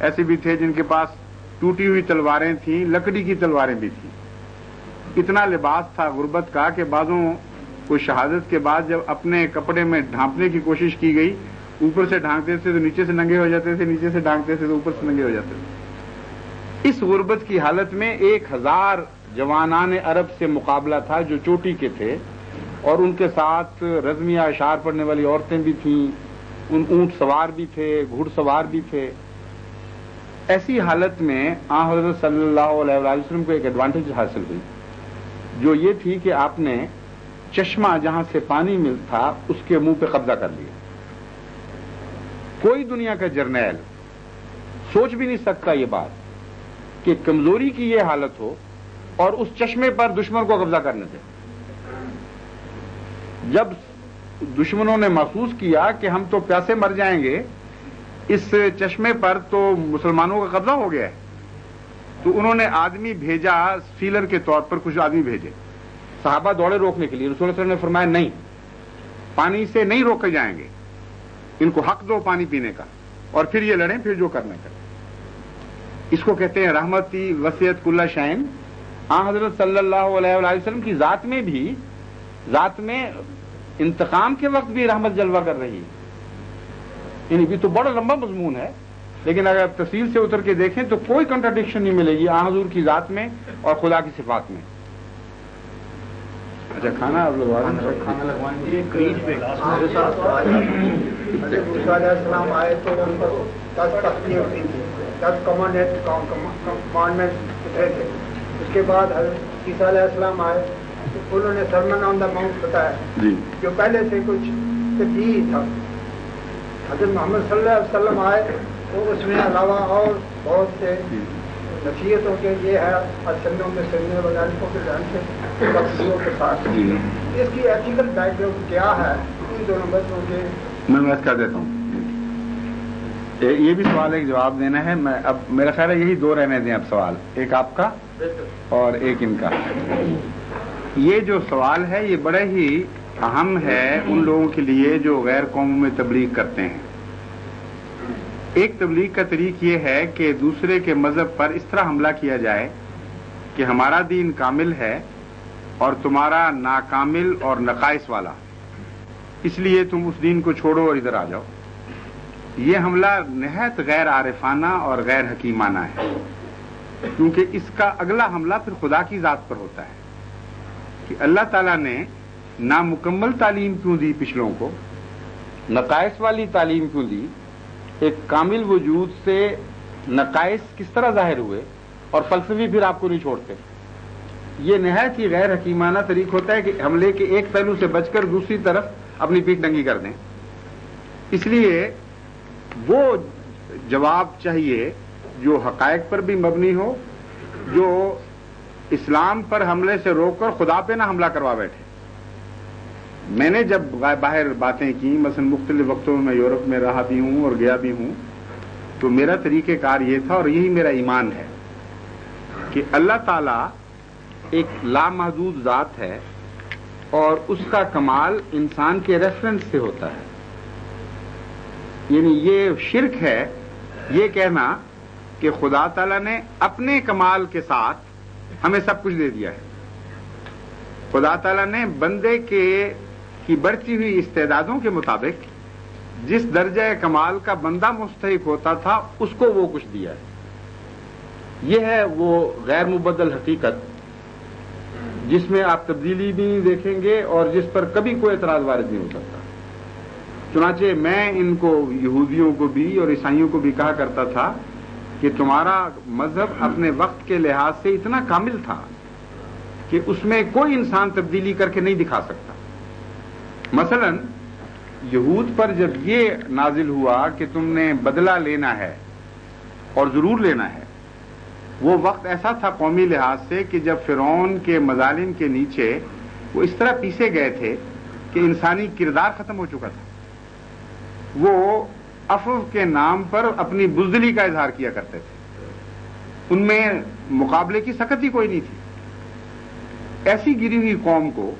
ایسے بھی تھے جن کے پاس ٹوٹی ہوئی تلواریں تھیں، لکڑی کی تلواریں بھی تھیں. اتنا لباس تھا غربت کا کہ بعضوں کو شہادت کے بعد جب اپنے کپڑے میں ڈھانپنے کی کوشش کی گئی، اوپر سے ڈھانکتے تھے تو نیچے سے ننگے ہو جاتے تھے، نیچے سے ڈھانکتے تھے تو اوپر سے ننگے ہو جاتے تھے. اس غربت کی حالت میں 1000 جوانان عرب سے مقابلہ تھا جو چوٹی کے تھے، اور ان کے ساتھ رزمیہ اشعار پڑھنے والی عورتیں بھی تھیں، ان اونٹ سوار بھی تھے، گھڑ سوار بھی تھے. ایسی حالت میں آن حضرت صلی اللہ علیہ وآلہ وسلم کو ایک ایڈوانٹیج حاصل ہوئی، جو یہ تھی کہ آپ نے چشمہ جہاں سے پانی مل تھا اس کے منہ پہ قبضہ کر لیا. کوئی دنیا کا جرنیل سوچ بھی نہیں سکتا یہ بات کہ کمزوری کی یہ حالت ہو اور اس چشمے پر دشمن کو قبضہ کرنے دے. جب دشمنوں نے محسوس کیا کہ ہم تو پیاسے مر جائیں گے، اس چشمے پر تو مسلمانوں کا قبضہ ہو گیا ہے، تو انہوں نے آدمی بھیجا، سیلر کے طور پر کچھ آدمی بھیجے. صحابہ دوڑے روکنے کے لیے، رسول اللہ صلی اللہ علیہ وسلم نے فرمایا نہیں، پانی سے نہیں روکے جائیں گے، ان کو حق دو پانی پینے کا، اور پھر یہ لڑیں، پھر جو کرنے کا. اس کو کہتے ہیں رحمتی وسعت کل شین. آن حضرت صلی اللہ علیہ وآلہ وسلم کی ذات میں انتقام کے وقت بھی رحمت جلوہ کر رہی ہے. یعنی بھی تو بڑا لمبا مضمون ہے، لیکن اگر تفصیل سے اتر کے دیکھیں تو کوئی کنٹراڈکشن نہیں ملے گی آن حضور کی ذات میں اور خدا کی صفات میں. اچھا کھانا آپ لوگ کھانا لگوائیں گے کریج پہ. علیہ السلام آئے تو ان پر 10 تختیں ہوتی تھی، 10 کمانڈمنٹ اترے تھے. اس کے بعد حضرت عیسیٰ علیہ السلام آئے تو انہوں نے سرمن آن دا ماؤنٹ بتایا جو پہلے سے کچھ تبدیل تھا. حضرت محمد صلی اللہ علیہ وسلم آئے تو اس میں علاوہ اور بہت سے نصیحتوں کے یہ ہے اچھلوں میں سننے وغیرہ کے ذہن سے تفصیلوں کے ساتھ. اس کی ایتھیکل بیک گراؤنڈ کیا ہے ان دونوں بچوں کے؟ میں بات کر دیتا ہوں. یہ بھی سوال ایک جواب دینا ہے. میں اب میرا خیال ہے یہی 2 رہنے دیں اب سوال، ایک آپ کا اور ایک ان کا. یہ جو سوال ہے یہ بڑا ہی اہم ہے ان لوگوں کے لیے جو غیر قوموں میں تبلیغ کرتے ہیں. ایک تبلیغ کا طریق یہ ہے کہ دوسرے کے مذہب پر اس طرح حملہ کیا جائے کہ ہمارا دین کامل ہے اور تمہارا ناکامل اور نقائص والا، اس لیے تم اس دین کو چھوڑو اور ادھر آ جاؤ. یہ حملہ نہایت غیر عارفانہ اور غیر حکیمانہ ہے، کیونکہ اس کا اگلا حملہ پھر خدا کی ذات پر ہوتا ہے کہ اللہ تعالیٰ نے نامکمل تعلیم کیوں دی پچھلوں کو، نقائص والی تعلیم کیوں دی، ایک کامل وجود سے نقائص کس طرح ظاہر ہوئے، اور فلسفی پھر آپ کو نہیں چھوڑتے. یہ نہایت ہی غیر حکیمانہ طریق ہوتا ہے کہ حملے کے ایک پہلو سے بچ کر دوسری طرف اپنی پیٹھ ننگی کر دیں. اس لیے وہ جواب چاہیے جو حقائق پر بھی مبنی ہو، جو اسلام پر حملے سے روک کر خدا پہ نہ حملہ کروا بیٹھے. میں نے جب باہر باتیں کی، مثلا مختلف وقتوں میں یورپ میں رہا بھی ہوں اور گیا بھی ہوں، تو میرا طریقہ کار یہ تھا اور یہی میرا ایمان ہے کہ اللہ تعالیٰ ایک لامحدود ذات ہے اور اس کا کمال انسان کے ریفرنس سے ہوتا ہے. یعنی یہ شرک ہے یہ کہنا کہ خدا تعالیٰ نے اپنے کمال کے ساتھ ہمیں سب کچھ دے دیا ہے. خدا تعالیٰ نے بندے کی بڑھتی ہوئی استعدادوں کے مطابق جس درجہ کمال کا بندہ مستحق ہوتا تھا اس کو وہ کچھ دیا ہے. یہ ہے وہ غیر مبدل حقیقت جس میں آپ تبدیلی بھی نہیں دیکھیں گے اور جس پر کبھی کوئی اعتراض وارد نہیں ہو سکتا. چنانچہ میں ان کو یہودیوں کو بھی اور عیسائیوں کو بھی کہا کرتا تھا کہ تمہارا مذہب اپنے وقت کے لحاظ سے اتنا کامل تھا کہ اس میں کوئی انسان تبدیلی کر کے نہیں دکھا سکتا. مثلا یہود پر جب یہ نازل ہوا کہ تم نے بدلہ لینا ہے اور ضرور لینا ہے، وہ وقت ایسا تھا قومی لحاظ سے کہ جب فرعون کے مظالم کے نیچے وہ اس طرح پیسے گئے تھے کہ انسانی کردار ختم ہو چکا تھا. وہ عفو کے نام پر اپنی بزدلی کا اظہار کیا کرتے تھے، ان میں مقابلے کی سختی کوئی نہیں تھی. ایسی گری ہوئی قوم کو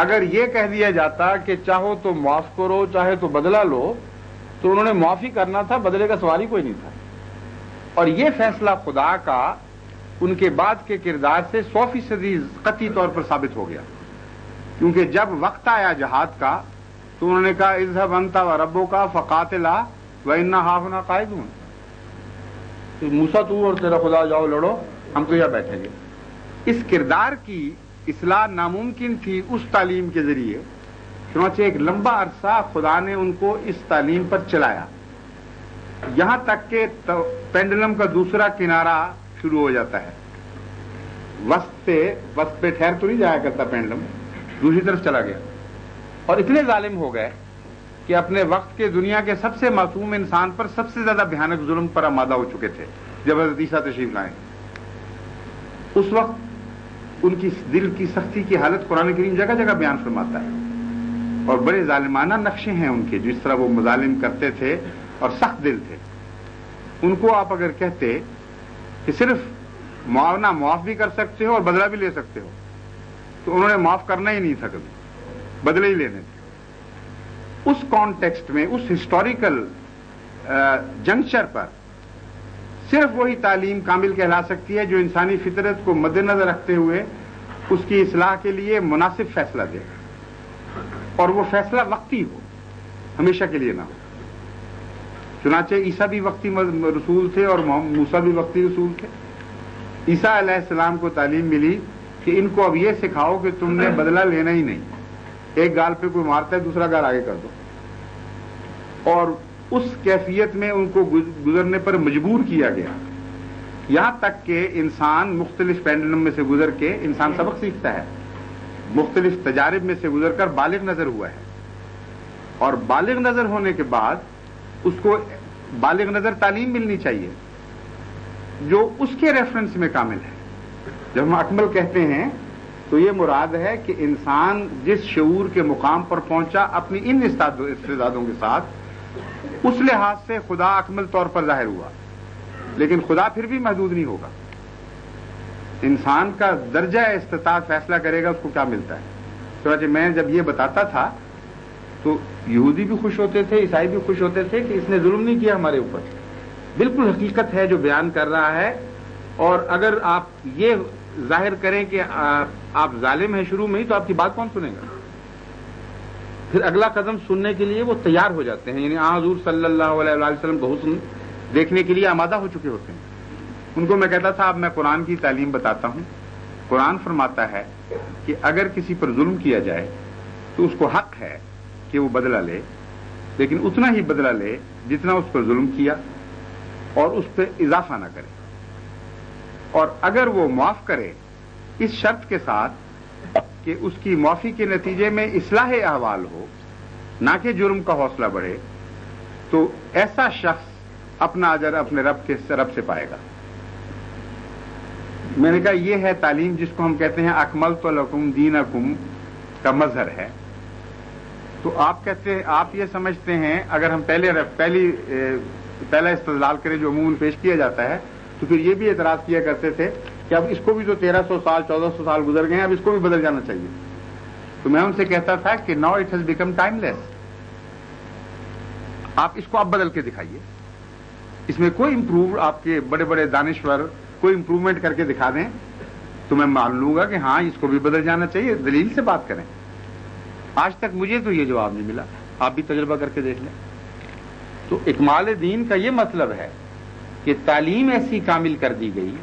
اگر یہ کہہ دیا جاتا کہ چاہو تو معاف کرو چاہے تو بدلہ لو، تو انہوں نے معافی کرنا تھا، بدلے کا سوال ہی کوئی نہیں تھا. اور یہ فیصلہ خدا کا ان کے بعد کے کردار سے 100% قطعی طور پر ثابت ہو گیا، کیونکہ جب وقت آیا جہاد کا تو انہوں نے کہا اذهب انت وربک فقاتلا وانا هاهنا قاعدون، موسیٰ تو اور تیرا خدا جاؤ لڑو، ہم تو یہاں بیٹھیں گے۔ اس کردار کی اصلاح ناممکن تھی اس تعلیم کے ذریعے، چنانچہ ایک لمبا عرصہ خدا نے ان کو اس تعلیم پر چلایا، یہاں تک کہ پینڈولم کا دوسرا کنارہ شروع ہو جاتا ہے، وسط پہ ٹھہر تو نہیں جایا کرتا پینڈولم، دوسری طرف چلا گیا، اور اتنے ظالم ہو گئے کہ اپنے وقت کے دنیا کے سب سے معصوم انسان پر سب سے زیادہ بھیانک ظلم پر آمادہ ہو چکے تھے جب حضرت عیسیٰ تشریف لائے۔ اس وقت ان کی دل کی سختی کی حالت قرآن کریم جگہ جگہ بیان فرماتا ہے، اور بڑے ظالمانہ نقشے ہیں ان کے، جس طرح وہ مظالم کرتے تھے اور سخت دل تھے۔ ان کو آپ اگر کہتے کہ صرف معاونہ معاف بھی کر سکتے ہو اور بدلہ بھی لے سکتے ہو، تو انہوں نے معاف کرنا ہی نہیں تھا، کبھی بدلے ہی لینے تھے۔ اس کانٹیکسٹ میں، اس ہسٹوریکل جنکچر پر صرف وہی تعلیم کامل کہلا سکتی ہے جو انسانی فطرت کو مد نظر رکھتے ہوئے اس کی اصلاح کے لیے مناسب فیصلہ دے، اور وہ فیصلہ وقتی ہو، ہمیشہ کے لیے نہ ہو۔ چنانچہ عیسیٰ بھی وقتی رسول تھے اور موسیٰ بھی وقتی رسول تھے۔ عیسیٰ علیہ السلام کو تعلیم ملی کہ ان کو اب یہ سکھاؤ کہ تم نے بدلہ لینا ہی نہیں، ایک گال پہ کوئی مارتا ہے دوسرا گال آگے کر دو، اور اس کیفیت میں ان کو گزرنے پر مجبور کیا گیا، یہاں تک کہ انسان مختلف پینڈولم میں سے گزر کے انسان سبق سیکھتا ہے، مختلف تجارب میں سے گزر کر بالغ نظر ہوا ہے، اور بالغ نظر ہونے کے بعد اس کو بالغ نظر تعلیم ملنی چاہیے جو اس کے ریفرنس میں کامل ہے۔ جب ہم اکمل کہتے ہیں تو یہ مراد ہے کہ انسان جس شعور کے مقام پر پہنچا اپنی ان استعدادوں کے ساتھ، اس لحاظ سے خدا اکمل طور پر ظاہر ہوا، لیکن خدا پھر بھی محدود نہیں ہوگا۔ انسان کا درجہ استطاعت فیصلہ کرے گا اس کو کیا ملتا ہے۔ چنانچہ میں جب یہ بتاتا تھا تو یہودی بھی خوش ہوتے تھے، عیسائی بھی خوش ہوتے تھے کہ اس نے ظلم نہیں کیا ہمارے اوپر، بالکل حقیقت ہے جو بیان کر رہا ہے، اور اگر آپ یہ ظاہر کریں کہ آپ ظالم ہیں شروع میں ہی تو آپ کی بات کون سنے گا؟ پھر اگلا قدم سننے کے لیے وہ تیار ہو جاتے ہیں، یعنی حضور صلی اللہ علیہ وسلم کا حسن دیکھنے کے لیے آمادہ ہو چکے ہوتے ہیں۔ ان کو میں کہتا تھا اب میں قرآن کی تعلیم بتاتا ہوں، قرآن فرماتا ہے کہ اگر کسی پر ظلم کیا جائے تو اس کو حق ہے کہ وہ بدلہ لے، لیکن اتنا ہی بدلہ لے جتنا اس پر ظلم کیا، اور اس پہ اضافہ نہ کرے، اور اگر وہ معاف کرے اس شرط کے ساتھ کہ اس کی معافی کے نتیجے میں اصلاح احوال ہو، نہ کہ جرم کا حوصلہ بڑھے، تو ایسا شخص اپنا اجر اپنے رب سے پائے گا۔ میں نے کہا یہ ہے تعلیم جس کو ہم کہتے ہیں اکملت لکم دینکم کا مظہر ہے۔ تو آپ کہتے ہیں، آپ یہ سمجھتے ہیں اگر ہم پہلا استدلال کریں جو عموماً پیش کیا جاتا ہے، تو پھر یہ بھی اعتراض کیا کرتے تھے کہ اب اس کو بھی جو 1300 سال 1400 سال گزر گئے ہیں اب اس کو بھی بدل جانا چاہیے۔ تو میں ان سے کہتا تھا کہ now it has become time لیس، آپ اس کو اب بدل کے دکھائیے، اس میں کوئی امپروو، آپ کے بڑے بڑے دانشور کوئی امپروومنٹ کر کے دکھا دیں تو میں مان لوں گا کہ ہاں اس کو بھی بدل جانا چاہیے، دلیل سے بات کریں۔ آج تک مجھے تو یہ جواب نہیں ملا، آپ بھی تجربہ کر کے دیکھ لیں۔ تو اکمال دین کا یہ مطلب ہے کہ تعلیم ایسی کامل کر دی گئی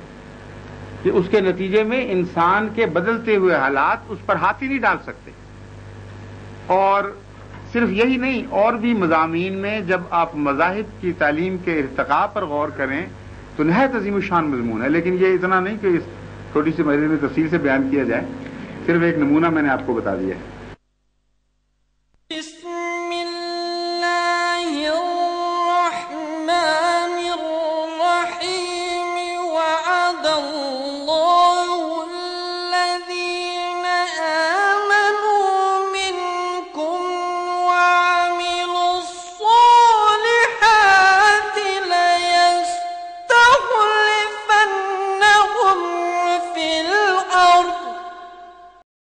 کہ اس کے نتیجے میں انسان کے بدلتے ہوئے حالات اس پر ہاتھ ہی نہیں ڈال سکتے۔ اور صرف یہی نہیں، اور بھی مضامین میں جب آپ مذاہب کی تعلیم کے ارتقاء پر غور کریں تو نہایت عظیم الشان مضمون ہے، لیکن یہ اتنا نہیں کہ اس چھوٹی سی مجلس میں تفصیل سے بیان کیا جائے، صرف ایک نمونہ میں نے آپ کو بتا دیا ہے۔